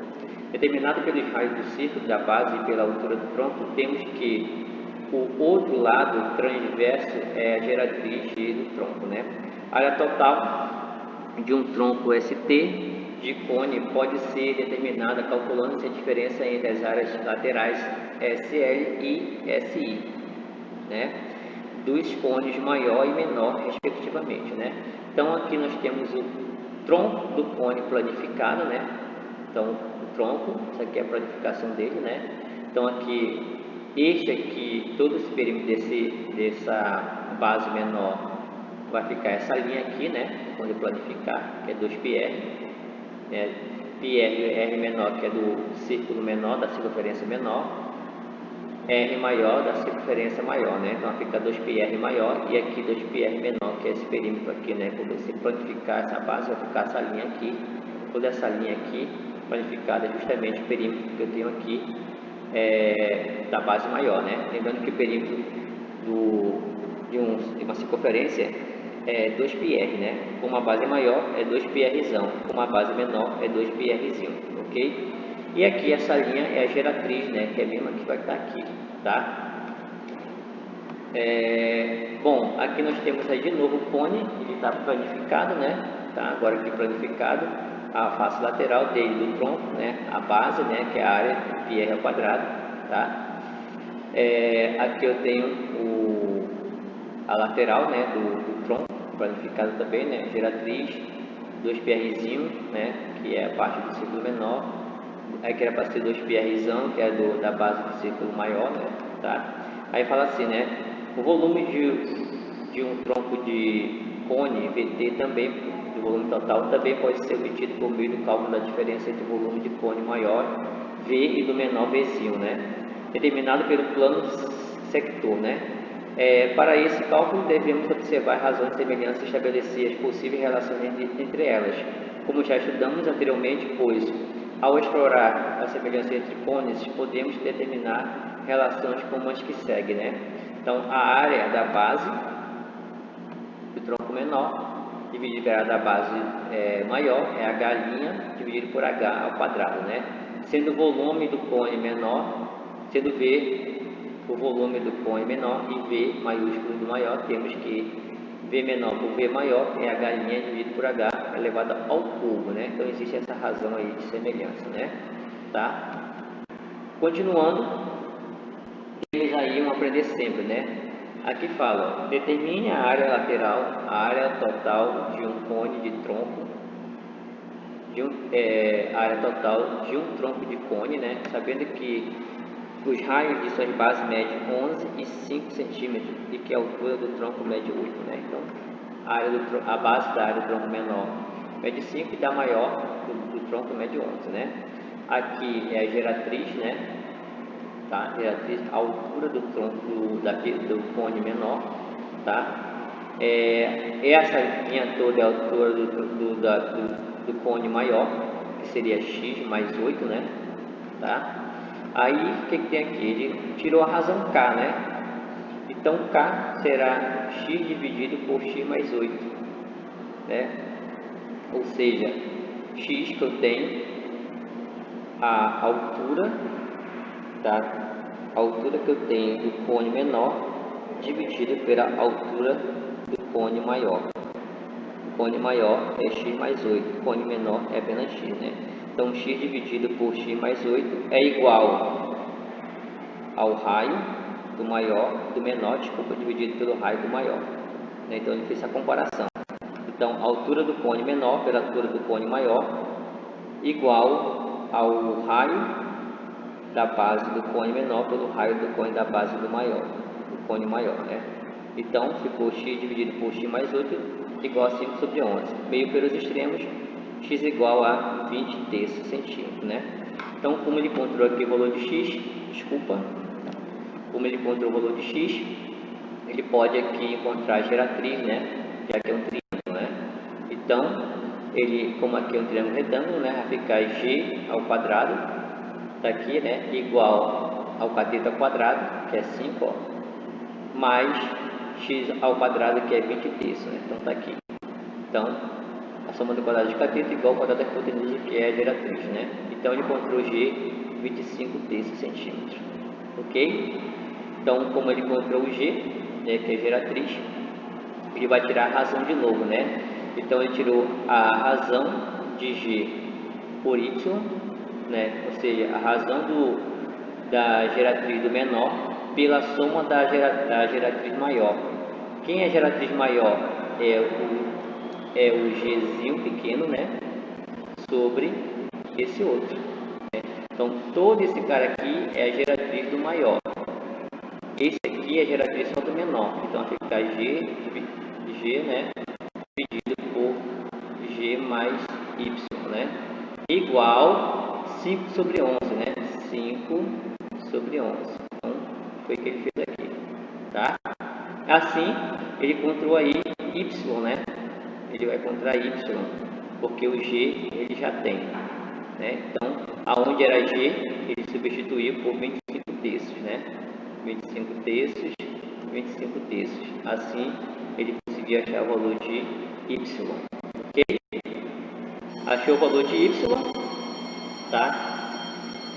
determinado pelos raios do círculo da base e pela altura do tronco, temos que o outro lado transverso é a geratriz do tronco, né? A área total de um tronco ST de cone pode ser determinada calculando-se a diferença entre as áreas laterais SL e SI, né? Dos cones maior e menor, respectivamente, né? Então, aqui nós temos o tronco do cone planificado, né? Então, o tronco, isso aqui é a planificação dele, né? Então, aqui, todo esse perímetro dessa base menor vai ficar essa linha aqui, né? Quando eu planificar, que é 2πr, né? πr R menor, que é do círculo menor, da circunferência menor, R maior da circunferência maior, né? Então fica 2πr maior e aqui 2πr menor, que é esse perímetro aqui, né? Quando você planificar essa base, vai ficar essa linha aqui. Toda essa linha aqui, planificada, é justamente o perímetro que eu tenho aqui da base maior, né? Lembrando que o perímetro de uma circunferência é 2πr, né? Com uma base maior é 2πrzão, com uma base menor é 2πrzinho, ok? E aqui essa linha é a geratriz, né? Que é a mesma que vai estar aqui, tá? Bom, aqui nós temos aí de novo o cone, ele está planificado, né? Tá? Agora aqui planificado, a face lateral dele do tronco, né? A base, né? Que é a área πr ao quadrado, tá? Aqui eu tenho a lateral, né? Do tronco, planificado também, né? Geratriz, 2πrzinho, né? Que é a parte do círculo menor. Aqui era para ser 2πrzão, que é da base do círculo maior, né? Tá? Aí fala assim, né? O volume de um tronco de cone, VT, também, do volume total, também pode ser obtido por meio do cálculo da diferença entre o volume de cone maior, V, e do menor, Vzinho, né? Determinado pelo plano sector, né? Para esse cálculo, devemos observar razões de semelhança e estabelecer as possíveis relações entre elas, como já estudamos anteriormente, pois, ao explorar a semelhança entre cones, podemos determinar relações como as que seguem, né? Então, a área da base do tronco menor, dividido pela área da base maior, é H' dividido por H ao quadrado, né? Sendo o volume do cone menor, sendo V o volume do cone menor e V maiúsculo do maior, temos que V menor por V maior é H' dividido por H elevado ao cubo, né? Então existe essa razão aí de semelhança, né? tá? Continuando, temos aí um aprender sempre, né? Aqui fala, ó, determine a área lateral, a área total de um cone de tronco, a área total de um tronco de cone, né? Sabendo que os raios de suas bases medem 11 e 5 centímetros e que a altura do tronco mede 8, né? Então, a base da área do tronco menor mede 5 e da maior do tronco mede 11, né? Aqui é a geratriz, né? Tá? Geratriz, a altura do tronco do cone menor, tá? Essa linha toda é a altura do cone maior, que seria x mais 8, né? Tá? Aí, o que tem aqui? Ele tirou a razão k, né? Então, k será x dividido por x mais 8, né? Ou seja, x que eu tenho, a altura, tá? A altura que eu tenho do cone menor dividida pela altura do cone maior. O cone maior é x mais 8, o cone menor é apenas x, né? Então, x dividido por x mais 8 é igual ao raio do menor, dividido pelo raio do maior. Né? Então, ele fez essa comparação. Então, a altura do cone menor pela altura do cone maior igual ao raio da base do cone menor pelo raio do cone da base do cone maior, né? Então, ficou x dividido por x mais 8 igual a 5 sobre 11. Meio pelos extremos, x igual a 20 terços centímetros, né? Então, como ele encontrou aqui o valor de x, como ele encontrou o valor de x, ele pode aqui encontrar a geratriz, né? Já que é um triângulo, né? Então, como aqui é um triângulo retângulo, né? Vai ficar g ao quadrado, tá aqui, né? Igual ao cateto ao quadrado, que é 5, ó, mais x ao quadrado, que é 20 terços, né? Então, tá aqui. Então, a soma do quadrado de cateto igual ao quadrado da hipotenusa, que é a geratriz, né? Então, ele encontrou g 25 terços centímetros, ok? Então, como ele encontrou o g, né, que é a geratriz, ele vai tirar a razão de novo, né? Então, ele tirou a razão de g por y, né? Ou seja, a razão da geratriz do menor pela soma da geratriz maior. Quem é a geratriz maior? É o gzinho pequeno, né? Sobre esse outro, né? Então, todo esse cara aqui é a geratriz do maior. Esse aqui é a geratriz só do menor. Então, vai ficar g, né? Dividido por g mais y, né? Igual 5 sobre 11, né? 5 sobre 11. Então, foi o que ele fez aqui, tá? Assim, ele encontrou aí y, né? Ele vai encontrar y, porque o g ele já tem, né? Então, aonde era g, ele substituiu por 25 terços, né? 25 terços, 25 terços. Assim, ele conseguiu achar o valor de y, ok? Achou o valor de y, tá?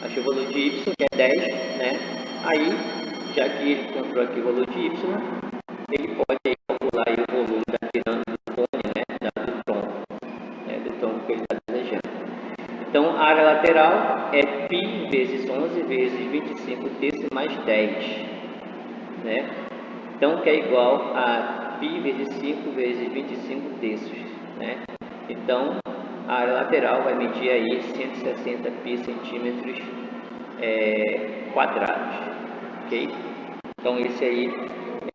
Achou o valor de y, que é 10, né? Aí, já que ele encontrou aqui o valor de y, ele pode aí calcular aí o volume da pirâmide do cone, né? Do tronco, né? Do tronco que ele está desejando. Então, a área lateral é π vezes 11 vezes 25 terços mais 10, né? Então, que é igual a π vezes 5 vezes 25 terços, né? Então, a área lateral vai medir aí 160 π centímetros quadrados, ok? Então, esse aí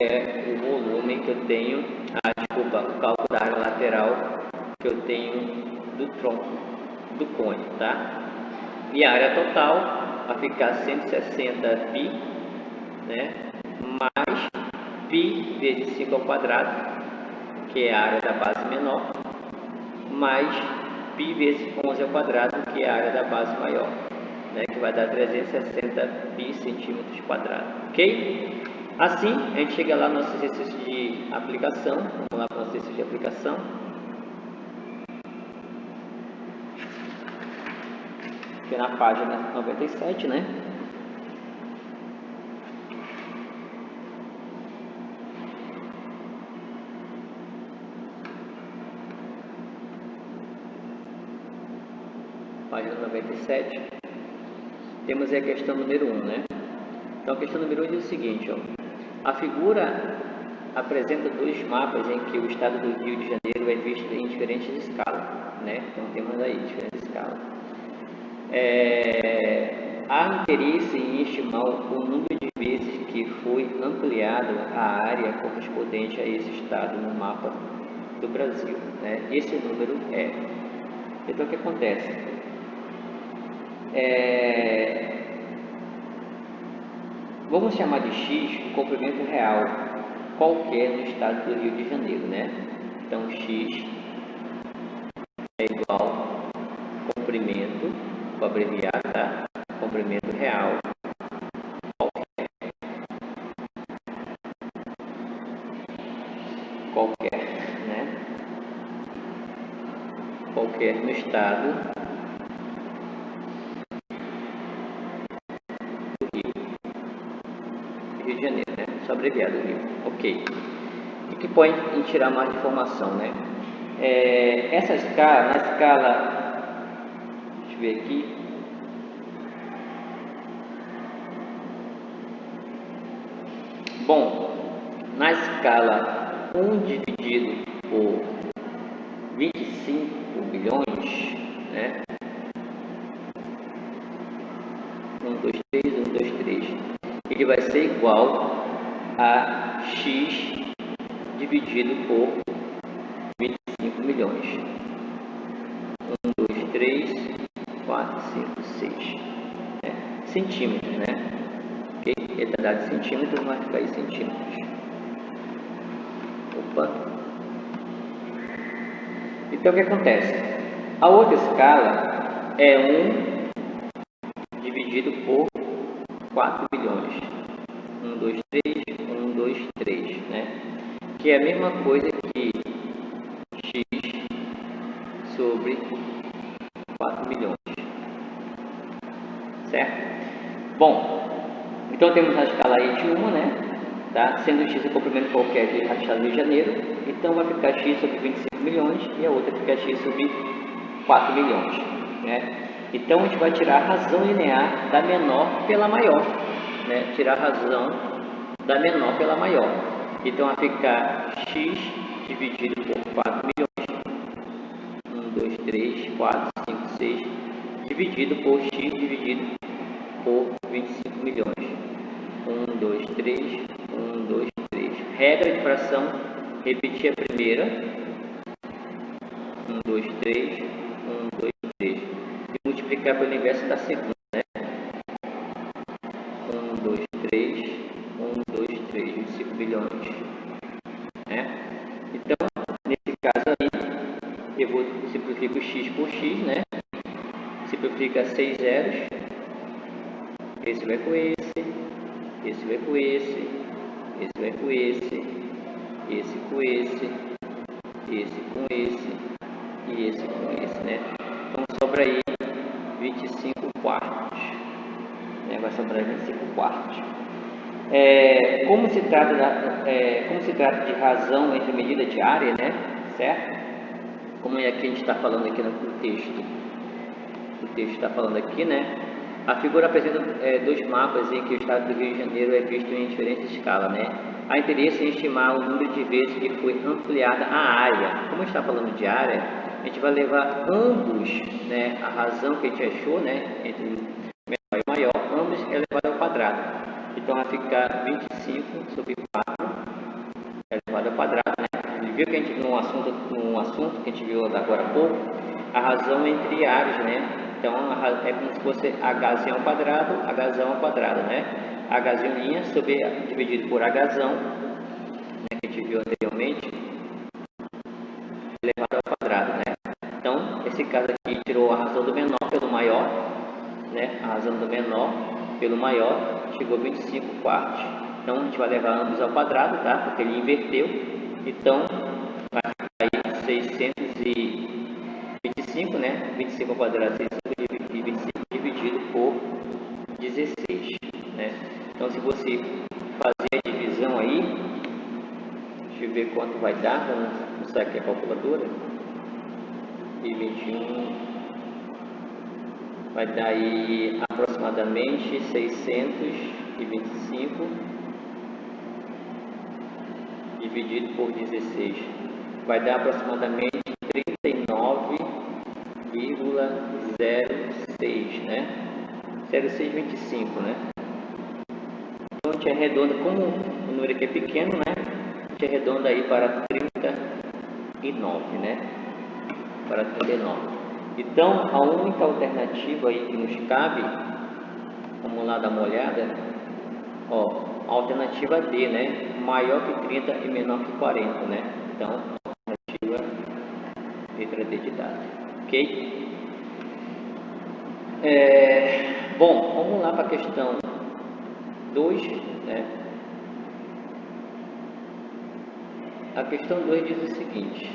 é o volume que eu tenho, o cálculo da área lateral que eu tenho do tronco do cone, tá? E a área total vai ficar 160 π, né? Mais π vezes 5 ao quadrado, que é a área da base menor, mais π vezes 11 ao quadrado, que é a área da base maior, né? Que vai dar 360 π centímetros quadrados, ok? Assim, a gente chega lá no nosso exercício de aplicação. Vamos lá para o nosso exercício de aplicação. Aqui na página 97, né? Página 97. temos a questão número 1, né? Então, a questão número 1 diz o seguinte, ó. A figura apresenta dois mapas em que o estado do Rio de Janeiro é visto em diferentes escalas, né? Então, temos aí diferentes escalas. Há interesse em estimar o número de vezes que foi ampliada a área correspondente a esse estado no mapa do Brasil, né? Esse número é. Então, o que acontece? Vamos chamar de X o comprimento real qualquer no estado do Rio de Janeiro, né? Então, X é igual ao comprimento, vou abreviar, tá? Comprimento real qualquer, né? Qualquer no estado do Rio de Janeiro, né? Só abreviado Rio. Ok. O que pode tirar mais informação, né? Essa escala, na escala, deixa eu ver aqui. Bom, na escala 1 dividido por 25 milhões, né? 1, 2, 3, 1, 2, 3. Ele vai ser igual a X dividido por 25 milhões. 1, 2, 3, 4, 5, 6. Centímetros, né? Ok? Ele está dado em centímetros, vai ficar em centímetros. Opa! Então, o que acontece? A outra escala é 1 dividido por 4 bilhões. 1, 2, 3, 1, 2, 3, né? Que é a mesma coisa que X sobre 4 milhões. Certo? Bom, então temos a escala aí de 1, né? Tá? Sendo X o comprimento qualquer do estado do Rio de Janeiro, então vai ficar X sobre 25 milhões e a outra fica X sobre 4 milhões, né? Então a gente vai tirar a razão linear da menor pela maior, né? Tirar a razão da menor pela maior. Então vai ficar X dividido por 4 milhões, 1, 2, 3, 4, 5, 6, dividido por X dividido por 25 milhões. 1, 2, 3, 1, 2, 3. Regra de fração, repetir a primeira. 1, 2, 3, 1, 2, 3. E multiplicar pelo inverso da segunda, né? 1, 2, 3, 1, 2, 3. 25 milhões. Né? Então, nesse caso aí, eu vou simplificar o x por x, né? Simplifica 6 zeros. Esse vai com esse. Esse vai com esse. Esse vai com esse. Esse com esse. Esse com esse. E esse com esse, né? Então sobra aí 25 quartos. Né? Vai sobrar 25 quartos. Como se trata de razão entre medida de área, né? Certo? Como é que a gente está falando aqui no texto? O texto está falando aqui, né? A figura apresenta dois mapas em que o estado do Rio de Janeiro é visto em diferentes escalas, né? Há interesse em estimar o número de vezes que foi ampliada a área. Como a gente está falando de área, a gente vai levar ambos, né? A razão que a gente achou, né? Entre menor e maior, ambos é elevado ao quadrado. Então vai ficar 25 sobre 4 elevado ao quadrado, né? Ele viu que a gente num assunto que a gente viu agora há pouco, a razão entre áreas, né? Então é como se fosse Hzão ao quadrado, Hzão ao quadrado, né? Hzinha dividido por Hzão, né, que a gente viu anteriormente, elevado ao quadrado, né? Então, esse caso aqui tirou a razão do menor pelo maior, né? A razão do menor pelo maior, chegou a 25 quartos. Então, a gente vai levar ambos ao quadrado, tá? Porque ele inverteu. Então, vai ficar aí 625, né? 25 ao quadrado, 625 dividido por 16, né? Então, se você fazer a divisão aí, deixa eu ver quanto vai dar. Vamos usar aqui a calculadora. E 21 vai dar aí aproximadamente 625 dividido por 16, vai dar aproximadamente 39,06, né? 0,625, né? Então a gente arredonda, como o número aqui é pequeno, né? A gente arredonda aí para 39, né? Para 39. Então a única alternativa aí que nos cabe, vamos lá dar uma olhada, ó, a alternativa D, né? Maior que 30 e menor que 40, né? Então, alternativa letra D de dado, ok? Bom, vamos lá para a questão 2, né? A questão 2 diz o seguinte: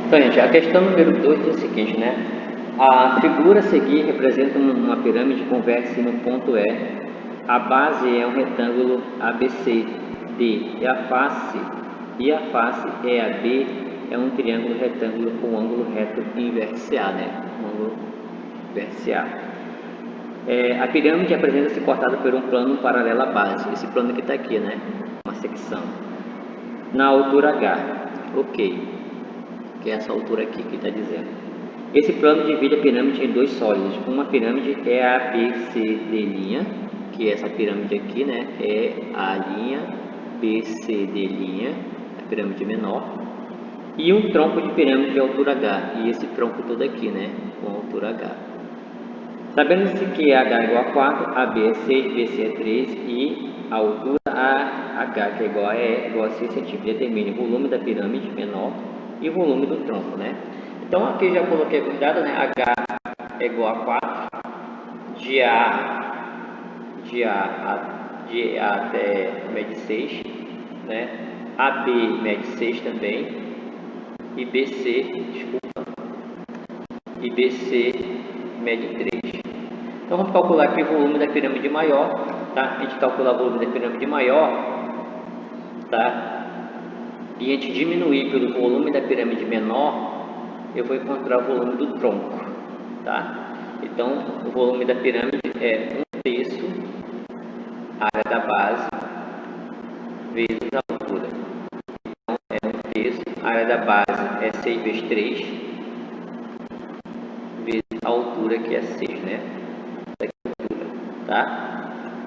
então, gente, a questão número 2 diz o seguinte, né? A figura a seguir representa uma pirâmide com vértice no ponto E. A base é um retângulo ABCD e a face EAB é um triângulo retângulo com ângulo reto em vértice A, né? Ângulo vértice A. A pirâmide apresenta-se cortada por um plano paralelo à base. Esse plano que está aqui, né? Uma secção. Na altura H. Ok. Que é essa altura aqui que está dizendo. Esse plano divide a pirâmide em dois sólidos. Uma pirâmide é a ABCD', que é essa pirâmide aqui, né? É a linha BCD', a pirâmide menor. E um tronco de pirâmide de altura H. E esse tronco todo aqui, né? Com altura H. Sabendo-se que H é igual a 4, AB é 6, BC é 3 e a altura AH, que é igual a E, igual a 6 centímetros. Determine o volume da pirâmide menor e o volume do tronco, né? Então aqui já coloquei os dados, né? H é igual a 4, de A até mede 6, né? AB mede 6 também, e BC mede 3. Então vamos calcular aqui o volume da pirâmide maior, tá? A gente calcula o volume da pirâmide maior, tá? E a gente diminuir pelo volume da pirâmide menor, eu vou encontrar o volume do tronco, tá? Então o volume da pirâmide é 1/3 a área da base vezes a altura. Então é 1/3, a área da base é 6 vezes 3 vezes a altura, que é 6, né? Tá?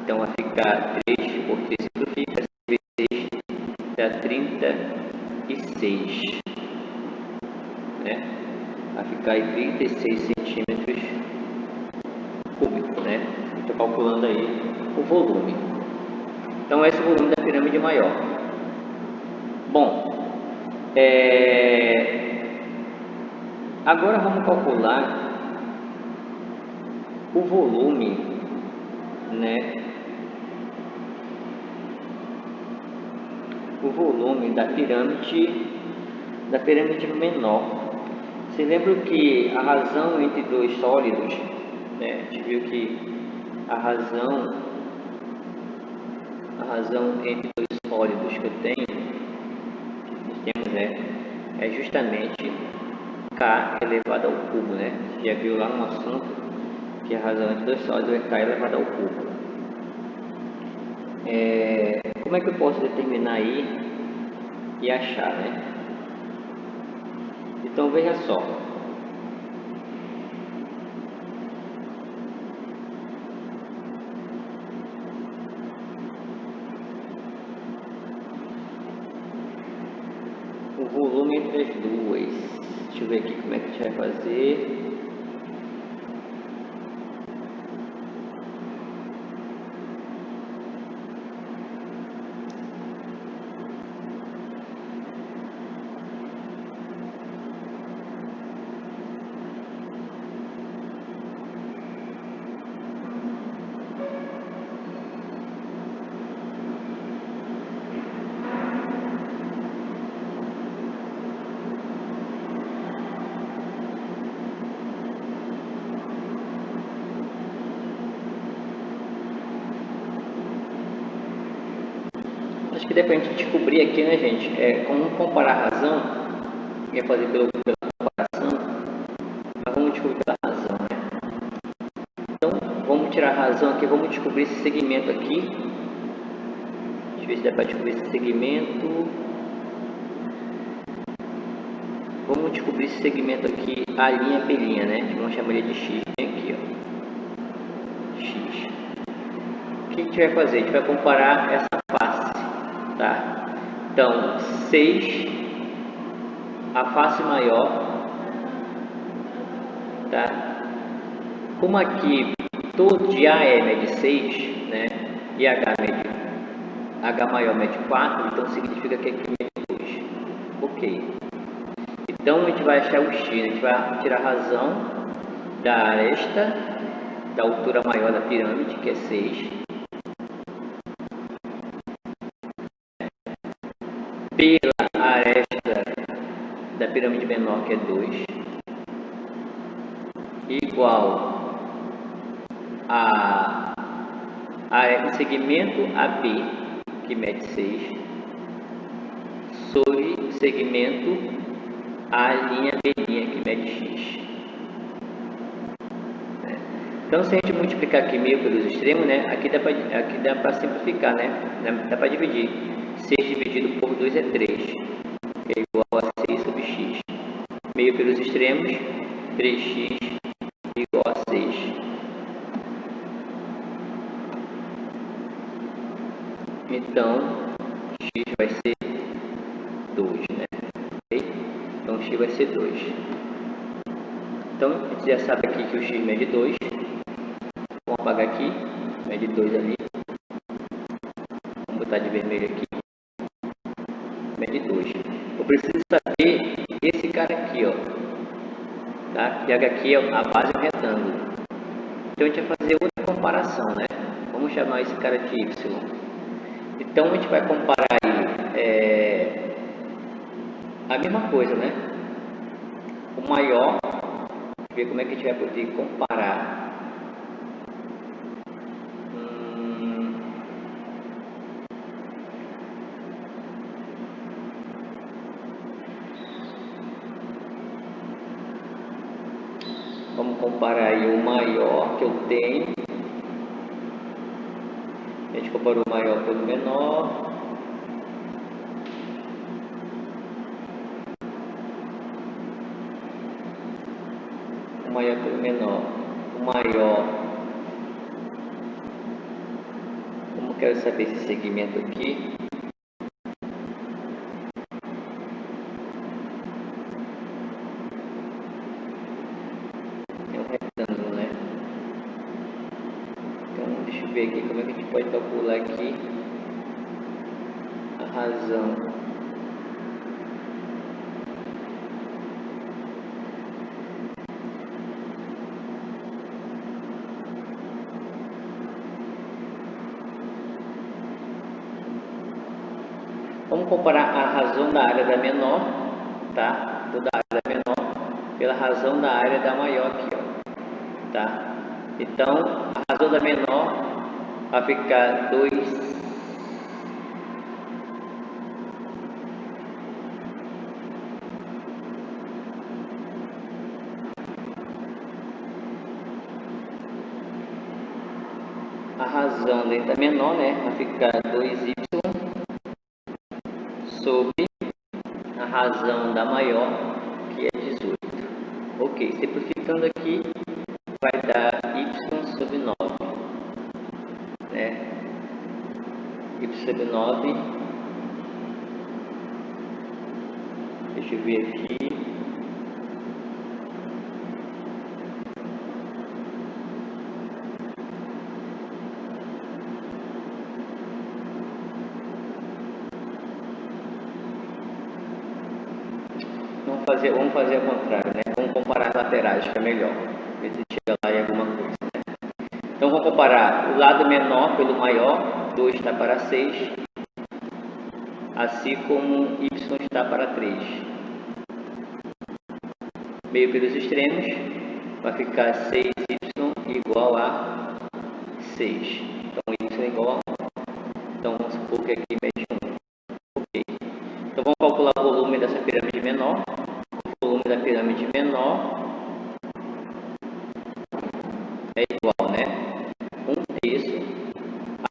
Então vai ficar 3 por 3 simplifica, 6 vezes 6 dá 36, né? Vai ficar aí 36 centímetros cúbicos, né? Estou calculando aí o volume. Então esse é o volume da pirâmide maior. Bom, agora vamos calcular o volume, né? O volume da pirâmide menor. Você lembra que a razão entre dois sólidos, né? A gente viu que a razão entre dois sólidos que eu tenho, que temos, né? É justamente K elevado ao cubo, né? Você já viu lá no assunto que a razão entre dois sólidos é K elevado ao cubo. Como é que eu posso determinar aí e achar, né? Então veja só. O volume entre as duas. Deixa eu ver aqui como é que a gente vai fazer. Acho que dá pra gente descobrir aqui, né, gente? Como comparar a razão, ia fazer pela comparação, mas vamos descobrir pela razão, né? Então, vamos tirar a razão aqui, vamos descobrir esse segmento aqui. Deixa eu ver se dá para descobrir esse segmento. Vamos descobrir esse segmento aqui, a linha B', né? Vamos chamar ele de X, aqui, ó. X. O que a gente vai fazer? A gente vai comparar essa face, tá? Então, 6, a face maior, tá? Como aqui todo de A mede 6, né? E H maior mede 4, então significa que aqui mede 2. Ok. Então a gente vai achar o X, a gente vai tirar a razão da aresta, da altura maior da pirâmide, que é 6, pela aresta da pirâmide menor, que é 2, igual a segmento AB, que mede 6, sobre o segmento a linha B', que mede X. Então, se a gente multiplicar aqui meio pelos extremos, né, aqui dá para simplificar, né? Dá para dividir. 6 dividido por 2 é 3, que é igual a 6 sobre x. Meio pelos extremos, 3x igual a 6. Então, x vai ser 2, né? Okay? Então, x vai ser 2. Então, a gente já sabe aqui que o x mede 2. Vamos apagar aqui, mede 2 ali. Vamos botar de vermelho aqui. Mede 2. Eu preciso saber esse cara aqui, ó. Tá? Que aqui é a base do retângulo. Então, a gente vai fazer outra comparação, né? Vamos chamar esse cara de y. Então, a gente vai comparar aí, a mesma coisa, né? O maior, ver como é que a gente vai poder comparar. Vamos comparar aí o maior que eu tenho. A gente comparou o maior pelo menor. O maior pelo menor. O maior. Como quero saber esse segmento aqui. É um retângulo, né? Então, deixa eu ver aqui como é que a gente pode calcular aqui a razão. Vamos comparar a razão da área da menor, tá? Toda a área da menor pela razão da área da maior aqui, ó, tá? Então, a razão da menor vai ficar 2. A razão da menor, né? Vai ficar 2y sobre a razão da maior, que é 18. Ok, simplificando aqui, vai dar y sobre 9, né? Y sobre 9, deixa eu ver aqui, vamos fazer ao contrário, né? Vamos comparar as laterais, que é melhor, ver se chega lá em alguma coisa, né? Então, vamos comparar o lado menor pelo maior, 2 está para 6, assim como y está para 3. Meio pelos extremos, vai ficar 6y igual a 6. Então, y é igual a 1. Então, vamos supor que aqui mede volume dessa pirâmide menor. O volume da pirâmide menor é igual, né? 1/3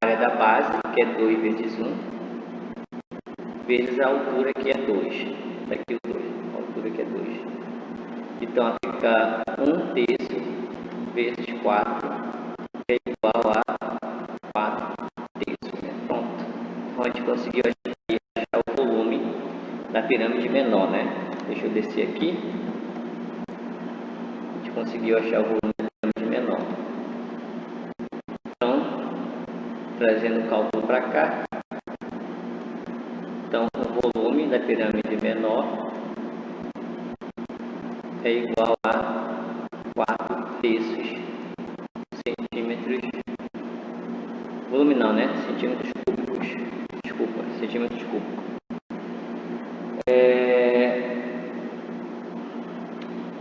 a área da base, que é 2 vezes 1, vezes a altura, que é 2. Daqui o 2, a altura que é 2. Então, fica 1/3 vezes 4, que é igual a 4/3. Né? Pronto. Então, a gente conseguiu achar o volume da pirâmide menor, né? Deixa eu descer aqui. A gente conseguiu achar o volume da pirâmide menor. Então, trazendo o cálculo para cá. Então, o volume da pirâmide menor é igual a 4/3 centímetros. Volume não, né? Centímetros cúbicos. Desculpa, centímetros cúbicos.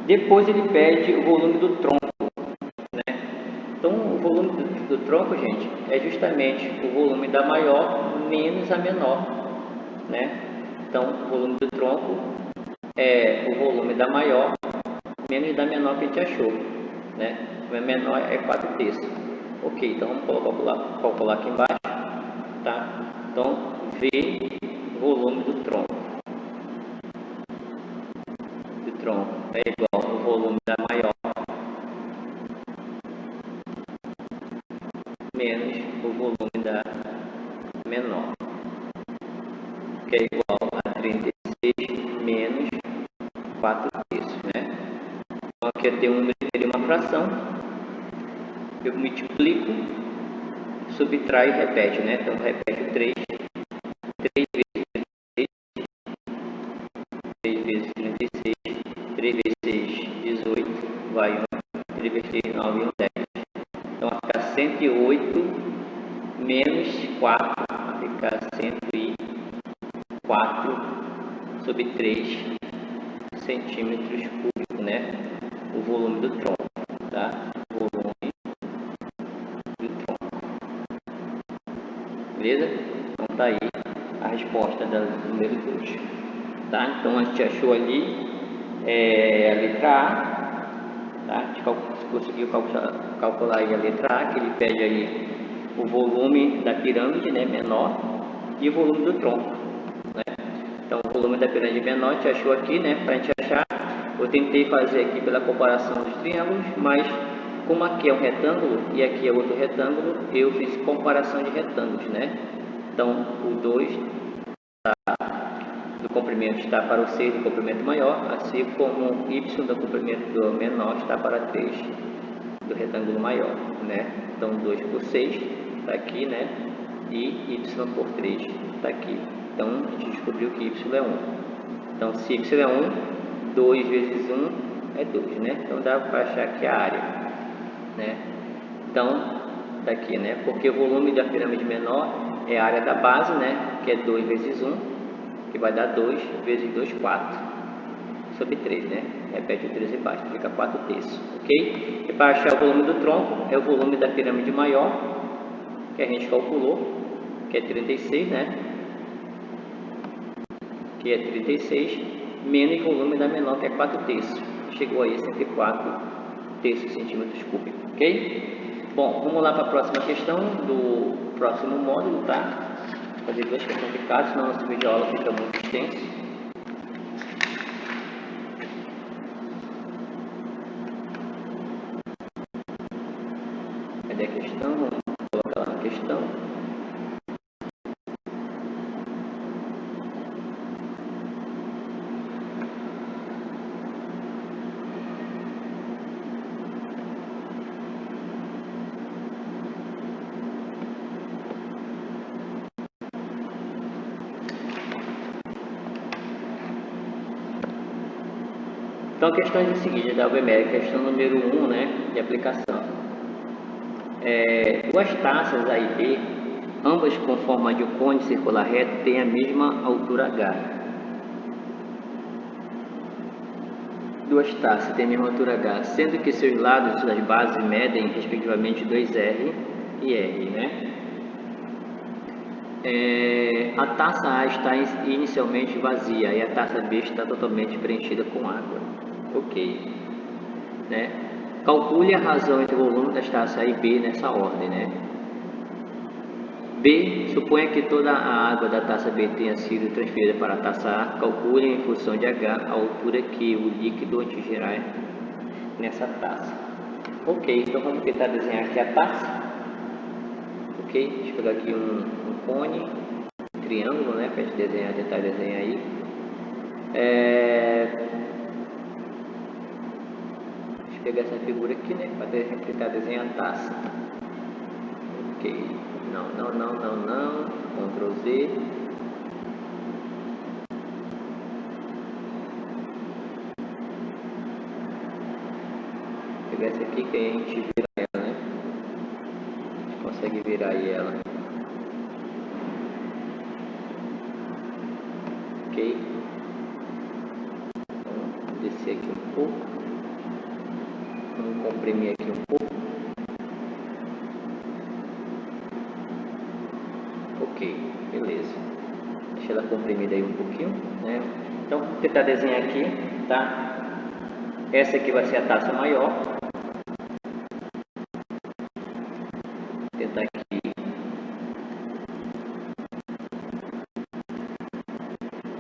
Depois ele pede o volume do tronco, né? Então, o volume do tronco, gente, é justamente o volume da maior menos a menor, né? Então, o volume do tronco é o volume da maior menos da menor que a gente achou, né? A menor é 4/3. Ok, então vamos calcular aqui embaixo, tá? Então, V, volume do tronco. É igual ao volume da maior menos o volume da menor, que é igual a 36 menos 4/3, né? Então, aqui eu tenho um número, teria uma fração, eu multiplico, subtrai e repete, né? Então, repete 3 vezes 36, 3 vezes 6, 18, vai 1, 3 vezes 3, 9, 1, 10. Então, vai ficar 108 menos 4, vai ficar 104 sobre 3 centímetros cúbicos, né? O volume do tronco, tá? Volume do tronco. Beleza? Então, tá aí a resposta do número 2. Tá? Então, a gente achou ali a letra A, tá? A gente conseguiu calcular aí a letra A, que ele pede aí o volume da pirâmide, né, menor, e o volume do tronco, né? Então, o volume da pirâmide menor a gente achou aqui, né? Para a gente achar, eu tentei fazer aqui pela comparação dos triângulos, mas como aqui é um retângulo e aqui é outro retângulo, eu fiz comparação de retângulos, né? Então, o 2 do comprimento está para o 6 do comprimento maior, assim como y do comprimento menor está para 3 do retângulo maior, né? Então, 2 por 6 está aqui, né? E y por 3 está aqui. Então, a gente descobriu que y é 1. Então, se y é 1, 2 vezes 1 é 2, né? Então, dá para achar aqui a área, né? Então, daqui, né? Porque o volume da pirâmide menor é a área da base, né? Que é 2 vezes 1. Que vai dar 2 vezes 2, 4, sobre 3, né? Repete o 3 embaixo, fica 4/3, ok? E para achar o volume do tronco, é o volume da pirâmide maior, que a gente calculou, que é 36, né? Que é 36, menos o volume da menor, que é 4/3. Chegou aí a 104/3 centímetros cúbicos, ok? Bom, vamos lá para a próxima questão do próximo módulo, tá? Fazer 2 questões de caso, senão nosso vídeo aula fica muito extenso. Cadê a questão? Vamos colocar lá na questão. Então, a questão é a seguinte, da UBMEC, questão número 1, né, de aplicação. Duas taças A e B, ambas com forma de cone circular reto, têm a mesma altura H. Duas taças têm a mesma altura H, sendo que seus lados das bases medem, respectivamente, 2R e R, né? A taça A está inicialmente vazia e a taça B está totalmente preenchida com água. Ok. Né? Calcule a razão entre o volume das taças A e B nessa ordem, né? B, suponha que toda a água da taça B tenha sido transferida para a taça A. Calcule em função de H a altura que o líquido antigerar nessa taça. Ok, então vamos tentar desenhar aqui a taça. Ok, deixa eu pegar aqui um cone, um triângulo, né, para a gente desenhar, tentar desenhar aí. Deixa eu pegar essa figura aqui, né, para tentar desenhar a taça. Ok, não, Ctrl Z. Vou pegar essa aqui que a gente vira ela, né, a gente consegue virar aí ela. Ok, vamos descer aqui um pouco, vamos comprimir aqui um pouco. Ok, beleza. Deixa ela comprimida aí um pouquinho, né? Então, vou tentar desenhar aqui, tá? Essa aqui vai ser a taça maior. Vou tentar aqui.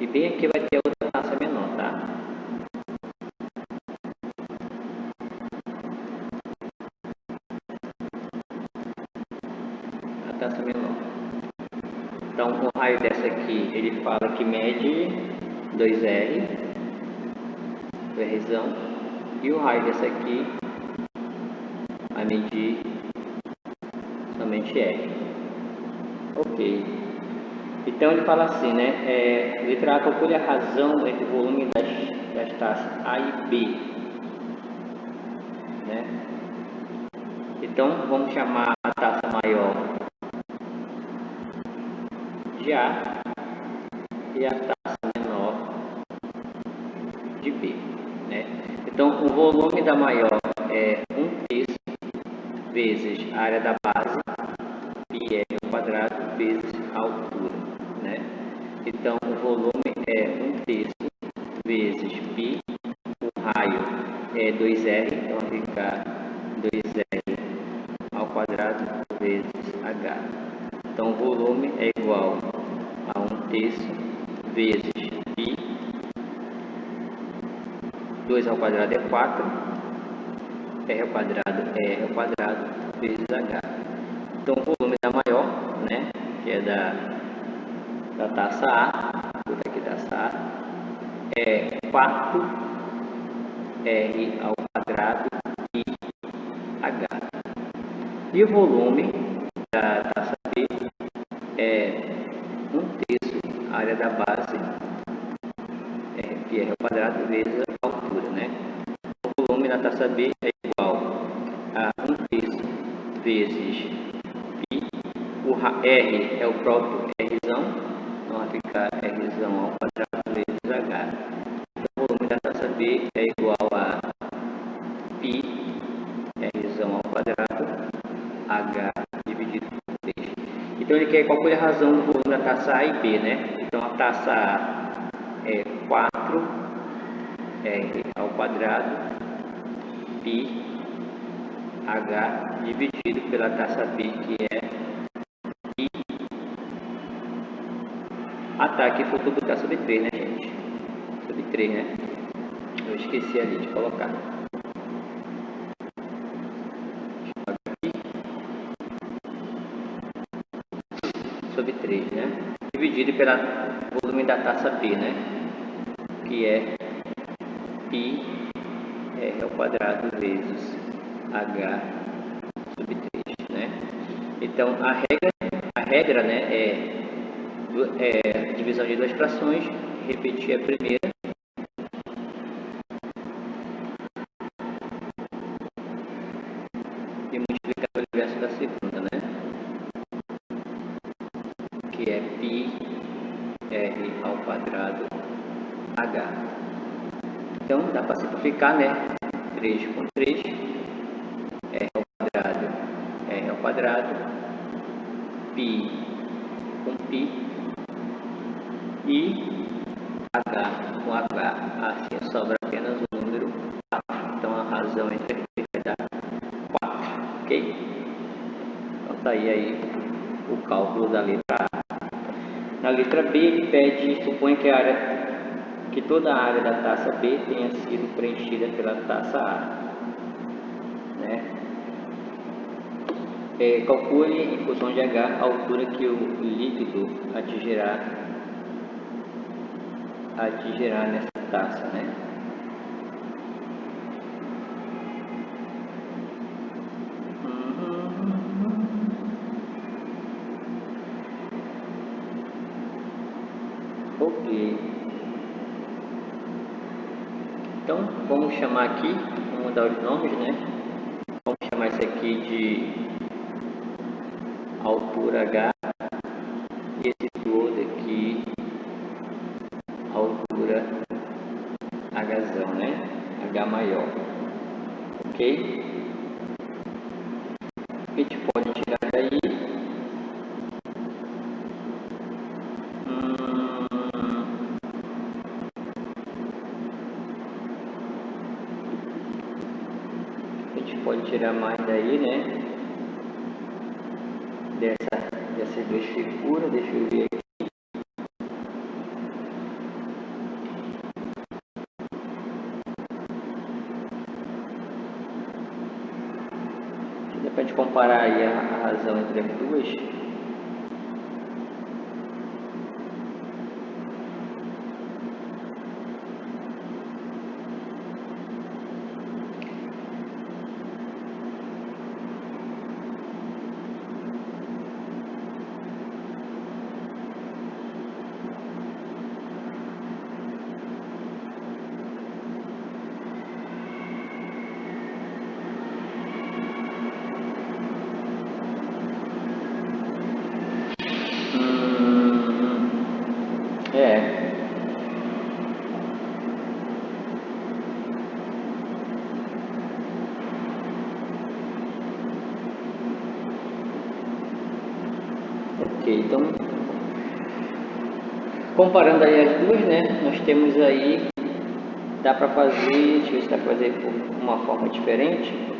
E bem aqui vai ter outra taça menor, tá? A taça menor. Então, o raio dessa aqui, ele fala que mede 2R, Rzão, e o raio dessa aqui vai medir somente R. Ok. Então, ele fala assim, né? Letra A, calcule a razão entre o volume das taças A e B, né? Então, vamos chamar a taça maior de A e a taça menor de B, né? Então, o volume da maior é 1/3 vezes a área da base, πr ao quadrado, vezes a altura, né? Então, o volume é 1/3 vezes π, o raio é 2R, então vai ficar 2R ao quadrado vezes H. Então, o volume é igual a 1/3 vezes π, 2 ao quadrado é 4, R ao quadrado é R ao quadrado vezes H. Então, o volume da maior, né, que é da taça A, vou botar aqui taça A, é 4 R ao quadrado e H. E o volume da taça B é 1/3 a área da base, πr ao quadrado vezes a altura, né? O volume da taça B é igual a 1/3 vezes π, o R é o próprio Rzão, então vai ficar Rzão ao quadrado vezes H. Então, o volume da taça B é igual a π, Rzão ao quadrado, H dividido por 3. Então, ele quer calcular a razão do volume da taça A e B, né? Então, a taça A é 4 R ao quadrado π H dividido pela taça B, que é π. Ah, tá, aqui foi botar sobre 3, né, gente? Sobre 3, né? Eu esqueci ali de colocar. Sobre 3, né? Dividido pelo volume da taça B, né? Que é π R ao quadrado vezes H sobre 3, né? Então, a regra, né, é divisão de duas frações, repetir a primeira e multiplicar pelo inverso da segunda, né? Que é π R ao quadrado H. Então, dá para simplificar, né? 3 com 3, R ao quadrado, π com π, π e h com h, assim sobra apenas o número 4. Então a razão entre as duas vai dar 4, ok? Então tá aí o cálculo da letra A. Na letra B ele pede, supõe que toda a área da taça B tenha sido preenchida pela taça A, né? Calcule em função de H a altura que o líquido atingirá nessa taça, né? Ok. Então vamos chamar aqui, vamos mudar os nomes, né? Vamos chamar isso aqui de altura H, e esse todo aqui altura Hzão, né? H maior, ok? A gente pode tirar daí a gente pode tirar mais daí, né? Dessas duas figuras, deixa eu ver aqui. Dá pra gente comparar aí a razão entre as duas. Ok, então comparando aí as duas, né? Nós temos aí, dá para fazer, deixa eu ver se dá para fazer por uma forma diferente.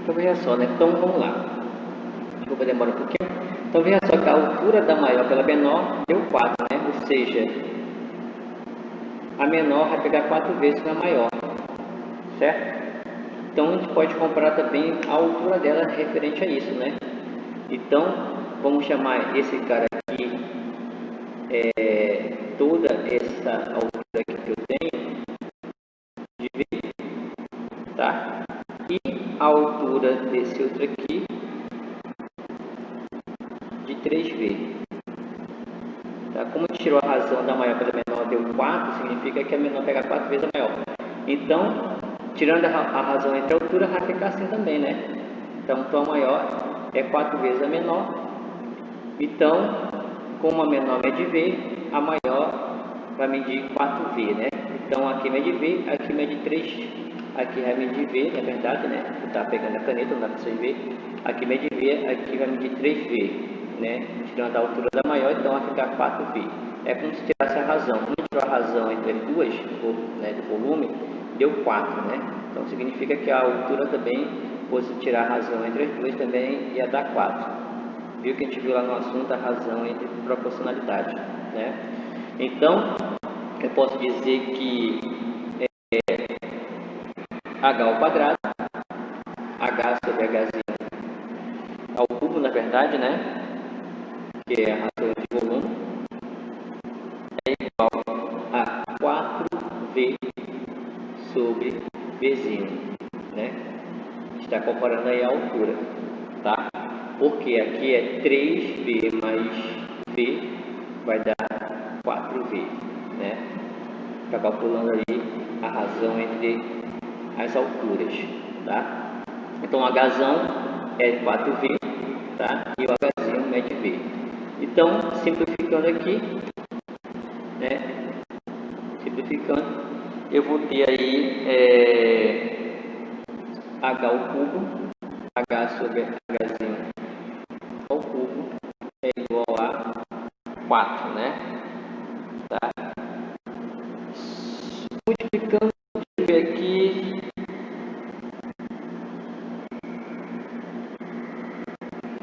Então veja só, né? Então vamos lá. Desculpa demorar um pouquinho. Então veja só que a altura da maior pela menor deu 4, né? Ou seja, a menor vai pegar 4 vezes a maior, certo? Então a gente pode comparar também a altura dela referente a isso, né? Então vamos chamar esse cara aqui, toda essa altura aqui que eu tenho, de V, tá? E a altura desse outro aqui de 3V. Tá? Como a gente tirou a razão da maior pela menor deu 4, significa que a menor pega 4 vezes a maior. Então, tirando a razão entre a altura, vai ficar assim também, né? Então, a maior é 4 vezes a menor. Então, como a menor mede V, a maior vai medir 4V, né? Então, aqui mede V, aqui mede 3. Aqui vai medir V, na verdade, né? Eu estava pegando a caneta, não dá para vocês verem. Aqui mede V, aqui vai medir 3V, né? Tirando a altura da maior, então vai ficar 4V. É como se tirasse a razão. Como tirou a razão entre as duas, né, do volume, deu 4, né? Então significa que a altura também, fosse tirar a razão entre as duas, também ia dar 4. Viu que a gente viu lá no assunto a razão entre proporcionalidade, né? Então, eu posso dizer que H ao quadrado, H sobre Hzinho ao cubo, na verdade, né? Que é a razão de volume, é igual a 4V sobre Vzinho, né? Está comparando aí a altura, tá? Porque aqui é 3V mais V vai dar 4V, né? Está calculando aí a razão entre as alturas, tá? Então, o Hzão é 4V, tá? E o Hzinho mede V. Então, simplificando aqui, né? Simplificando, eu vou ter aí H ao cubo, H sobre Hzinho ao cubo é igual a 4, né? Tá? Multiplicando, deixa eu ver aqui,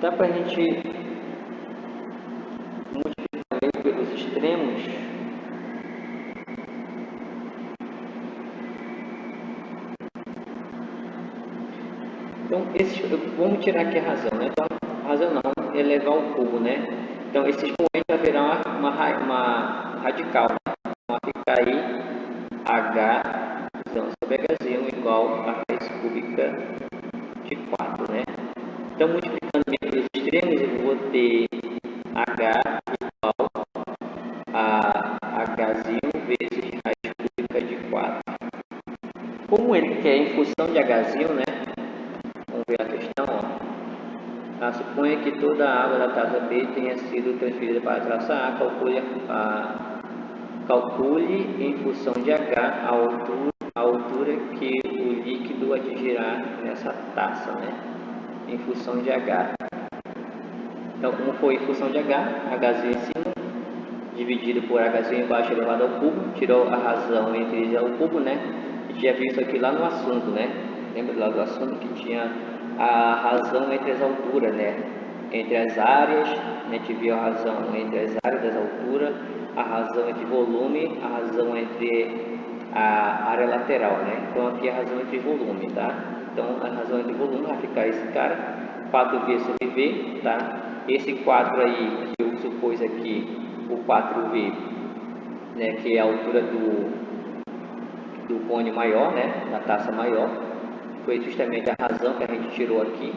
dá para a gente multiplicar pelos extremos. Então, vamos tirar aqui a razão, né? Então, a razão não, elevar ao cubo, né? Então, esse expoente haverá uma radical, né? Então, vai ficar aí H sobre Hzinho igual a raiz cúbica de 4, né? Então, multiplicando pelos extremos, eu vou ter H igual a Hzinho vezes raiz cúbica de 4. Como ele quer em função de Hzinho, né? Vamos ver a questão, ó. Suponha que toda a água da taça B tenha sido transferida para a taça A. Calcule em função de H a altura que o líquido atingirá nessa taça, né? Em função de H. Então, como foi em função de H, Hzinho em cima, dividido por Hzinho embaixo elevado ao cubo, tirou a razão entre eles ao cubo, né? A gente já viu isso aqui lá no assunto, né? Lembra lá do assunto que tinha a razão entre as alturas, né? Entre as áreas, a gente viu a razão entre as áreas das alturas, a razão entre volume, a razão entre a área lateral, né? Então aqui é a razão entre volume, tá? Então a razão entre volume vai ficar esse cara, 4V sobre V, tá? Esse 4 aí, que eu supus aqui, o 4V, né? Que é a altura do cone maior, né? Da taça maior. Foi justamente a razão que a gente tirou aqui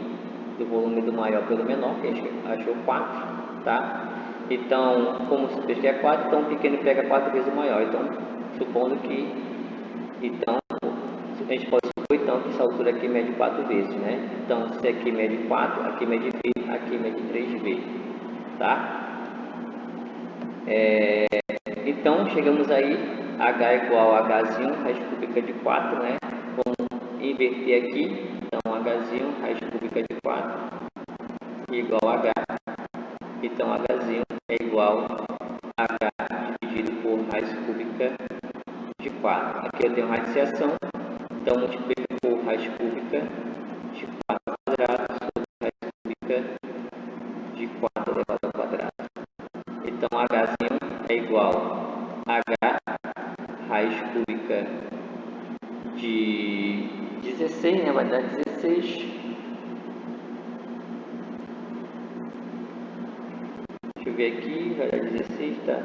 do volume do maior pelo menor, que a gente achou 4, tá? Então, como o supôs que é 4, então o pequeno pega 4 vezes o maior. Então, supondo que, então, a gente pode supor então que essa altura aqui mede 4 vezes, né? Então, se aqui mede 4, aqui mede V, aqui mede 3V, tá? Então, chegamos aí, H igual a Hzinho, raiz cúbica de 4, né? Vamos inverter aqui, então Hzinho, raiz cúbica de 4, igual a H. Então, Hzinho é igual a H dividido por raiz cúbica de 4. Aqui eu tenho radiciação, então multiplica por raiz cúbica de 4 quadrado sobre raiz cúbica de 4 elevado ao quadrado. Então, Hzinho é igual a H raiz cúbica de 16, né? Vai dar 16. Deixa eu ver aqui, vai dar 16, tá.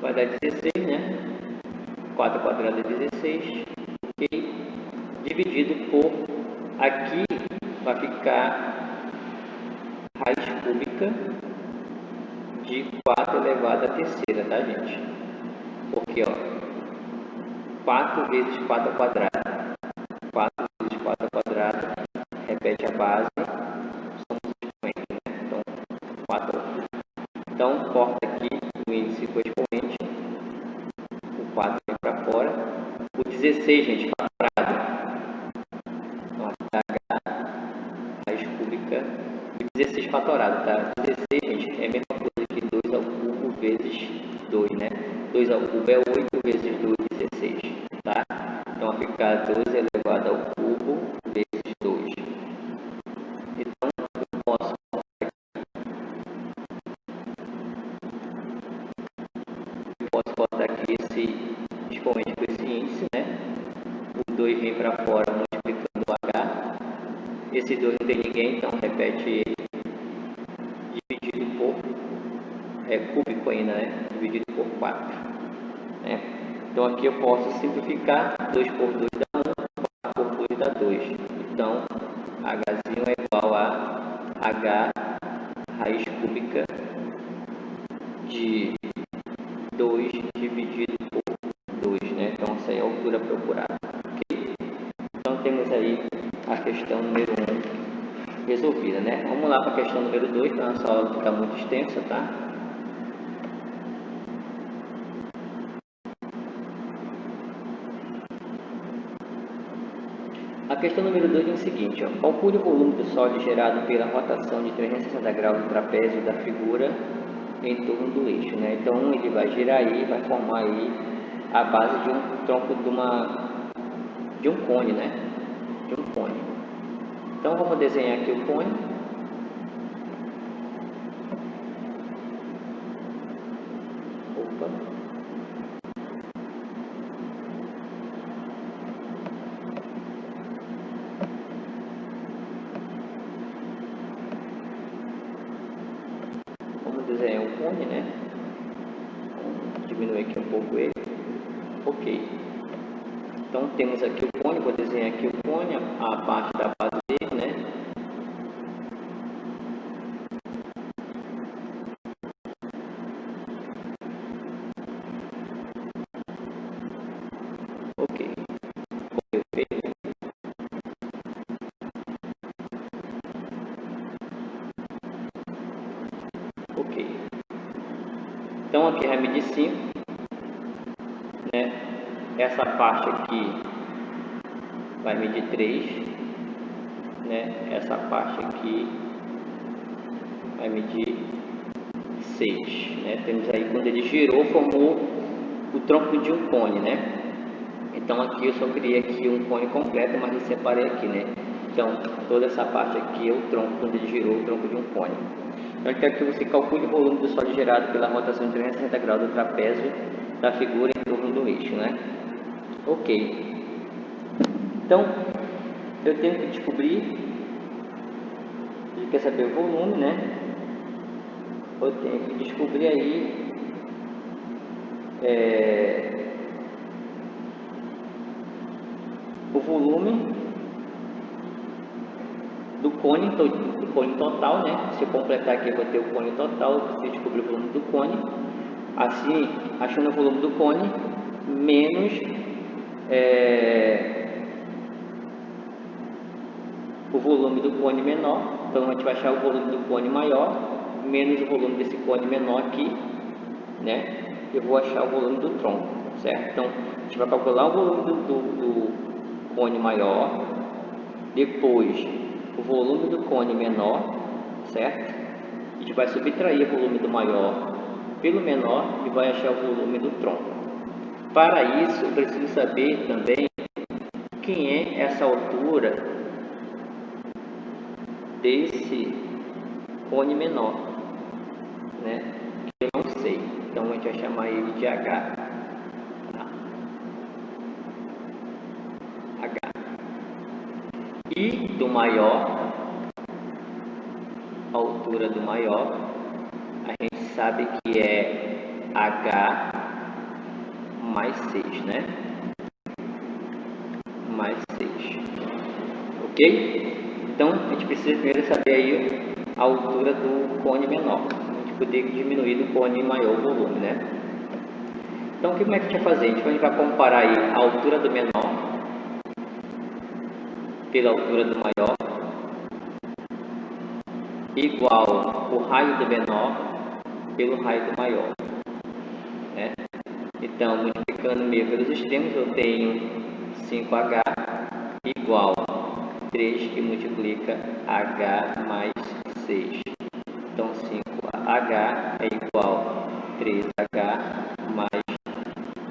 Vai dar 16, né? 4 quadrado é 16, ok? Dividido por, aqui vai ficar raiz cúbica de 4 elevado à terceira, tá, gente? Porque, ó, 4 vezes 4 ao quadrado, 4 vezes 4 ao quadrado, repete a base, somos 50, né? Então, 4 ao cubo. Então, corta aqui o índice com o expoente, o 4 vem para fora, o 16, gente, fatorado, então, H, raiz cúbica, o 16 fatorado, tá? 16, gente, é a mesma coisa que 2 ao cubo vezes 2, né? 2 ao cubo é 8 vezes 2, 16, tá? Então, vai ficar 12 elevado ao cubo vezes 2. Então, eu posso botar aqui esse expoente com esse índice, né? O 2 vem para fora multiplicando o H. Esse 2 não tem ninguém, então repete ele. Dividido por, cúbico ainda, né? Dividido por 4. Né? Então aqui eu posso simplificar, 2 por 2 dá Então, Hzinho é igual a H raiz cúbica de 2 dividido por 2, né? Então, essa é a altura procurada, ok? Então, temos aí a questão número 1 resolvida, né? Vamos lá para a questão número 2, para a nossa aula ficar muito extensa, tá? A questão número 2 diz o seguinte, ó, calcule o volume do sólido gerado pela rotação de 360 graus do trapézio da figura em torno do eixo, né? Então, ele vai girar aí, vai formar aí a base de um tronco de um cone, né? De um cone. Então, vamos desenhar aqui o cone. Opa. Vamos desenhar um cone, né? Vamos diminuir aqui um pouco ele. Ok. Então, temos aqui o cone, vou desenhar aqui o cone, a parte da base dele, né? Ok. Ok. Então, aqui vai medir 5, né? Essa parte aqui vai medir 3, né? Essa parte aqui vai medir 6, né? Temos aí, quando ele girou, formou o tronco de um cone, né? Então, aqui eu só criei aqui um cone completo, mas eu separei aqui, né? Então, toda essa parte aqui é o tronco, quando ele girou, o tronco de um cone. Então, eu quero que você calcule o volume do sólido gerado pela rotação de 360 graus do trapézio da figura em torno do eixo, né? Ok. Então, eu tenho que descobrir, ele quer saber o volume, né? Eu tenho que descobrir aí o volume do cone total, né? Se eu completar aqui, eu vou ter o cone total, eu preciso descobrir o volume do cone. Assim, achando o volume do cone, menos o volume do cone menor. Então, a gente vai achar o volume do cone maior, menos o volume desse cone menor aqui, né? Eu vou achar o volume do tronco, certo? Então, a gente vai calcular o volume do cone maior, depois o volume do cone menor, certo? A gente vai subtrair o volume do maior pelo menor e vai achar o volume do tronco. Para isso, eu preciso saber também quem é essa altura desse cone menor, né? Que eu não sei. Então, a gente vai chamar ele de H. H. E do maior, a altura do maior, a gente sabe que é H mais 6, né? Mais 6. Ok? Então, a gente precisa primeiro saber aí a altura do cone menor. A gente poder diminuir do cone maior o volume, né? Então, como é que a gente vai fazer? A gente vai comparar aí a altura do menor pela altura do maior, igual o raio do menor pelo raio do maior, né? Então, multiplicando meio pelos extremos, eu tenho 5H igual 3 que multiplica H mais 6. Então, 5H é igual a 3H mais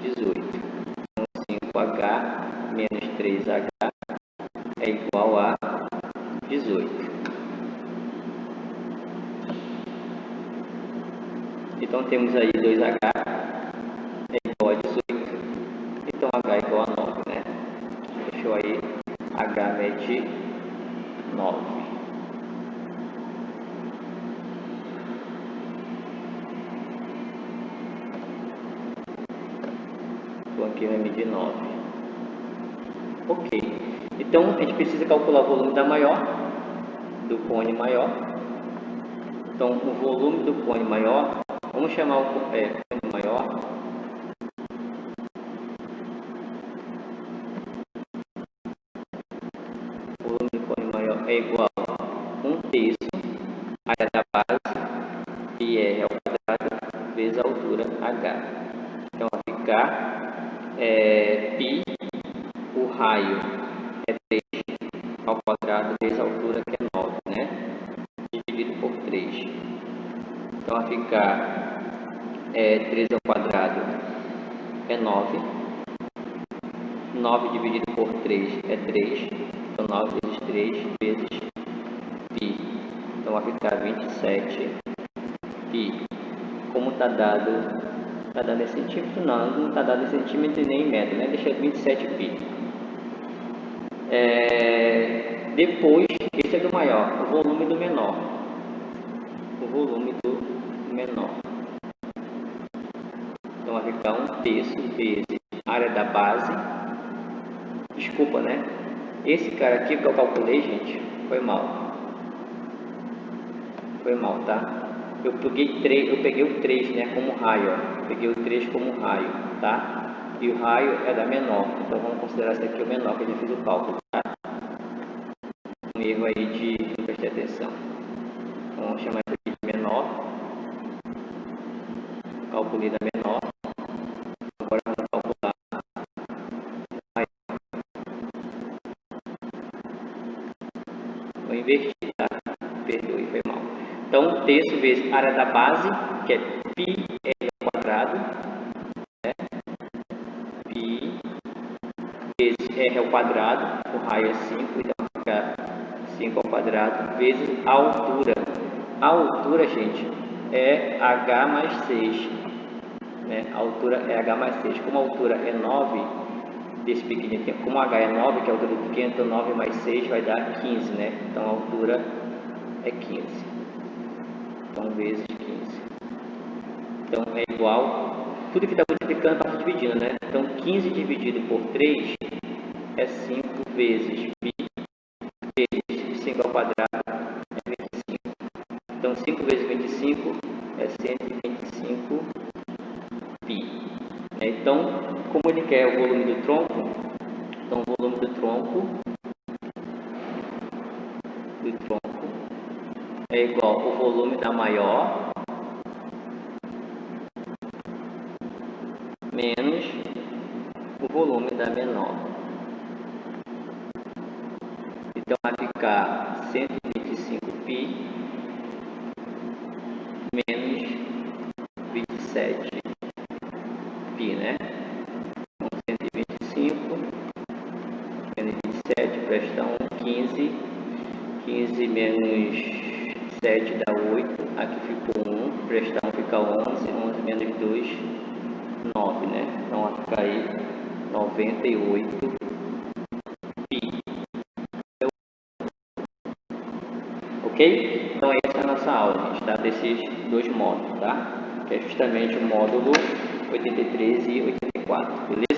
18. Então, 5H menos 3H é igual a 18. Então, temos aí 2H é igual a 18. Então, H é igual a 9, né? Deixou aí H mede 9. Então, aqui vai medir 9. Ok. Então, a gente precisa calcular o volume da maior, do cone maior. Então, o volume do cone maior, vamos chamar o cone maior o volume do cone maior é igual a 1/3 área da base, pi r ao quadrado, vezes a altura h. Então, vai ficar pi, o raio é 3 ao quadrado, vezes a altura, que é 9, né? Dividido por 3. Então, vai ficar 3 ao quadrado é 9. 9 dividido por 3 é 3. Então, 9 vezes 3 vezes pi. Então, vai ficar 27 pi. Como está dado em centímetro? Não está dado em centímetro nem em metro, né? Deixa 27 pi. Depois, esse é do maior, o volume do menor. O volume do menor. Então, vai ficar 1/3 vezes área da base. Desculpa, né? Esse cara aqui que eu calculei, gente, foi mal. Foi mal, tá? Eu peguei o 3, né, como raio, ó. Eu peguei o 3 como raio, tá? E o raio é da menor. Então, vamos considerar esse aqui o menor, que eu já fiz o cálculo, tá? Um erro aí de não prestar atenção. Então, vamos chamar isso aqui de menor. Calculei da menor. Agora vamos calcular maior. Vou invertir, tá? Perdoe, foi mal. Então, 1/3 vezes área da base, que é pi r ao quadrado, né? Pi vezes r ao quadrado, o raio é 5, então vai ficar 5 ao quadrado, vezes a altura. A altura, gente, é h mais 6. Né? A altura é h mais 6. Como a altura é 9, desse pequenininho, como h é 9, que é a altura do pequeno, então 9 mais 6 vai dar 15, né? Então, a altura é 15. Então, vezes 15. Então, é igual... Tudo que está multiplicando está dividindo, né? Então, 15 dividido por 3 é 5 vezes pi, vezes 5 ao quadrado é 25. Então, 5 vezes 25 é 125 pi. Então, como ele quer o volume do tronco, então o volume do tronco é igual ao volume da maior menos o volume da menor. Então, vai ficar 125 pi menos 27 pi, né? Então, 125 menos 27, presta 1, 15. 15 menos 7 dá 8. Aqui ficou 1, presta 1 fica 11. 11 menos 2, 9, né? Então, vai ficar aí 98 pi. Ok? Então, essa é a nossa aula, gente, tá? Desses dois módulos, tá? Que é justamente o módulo 83 e 84, beleza?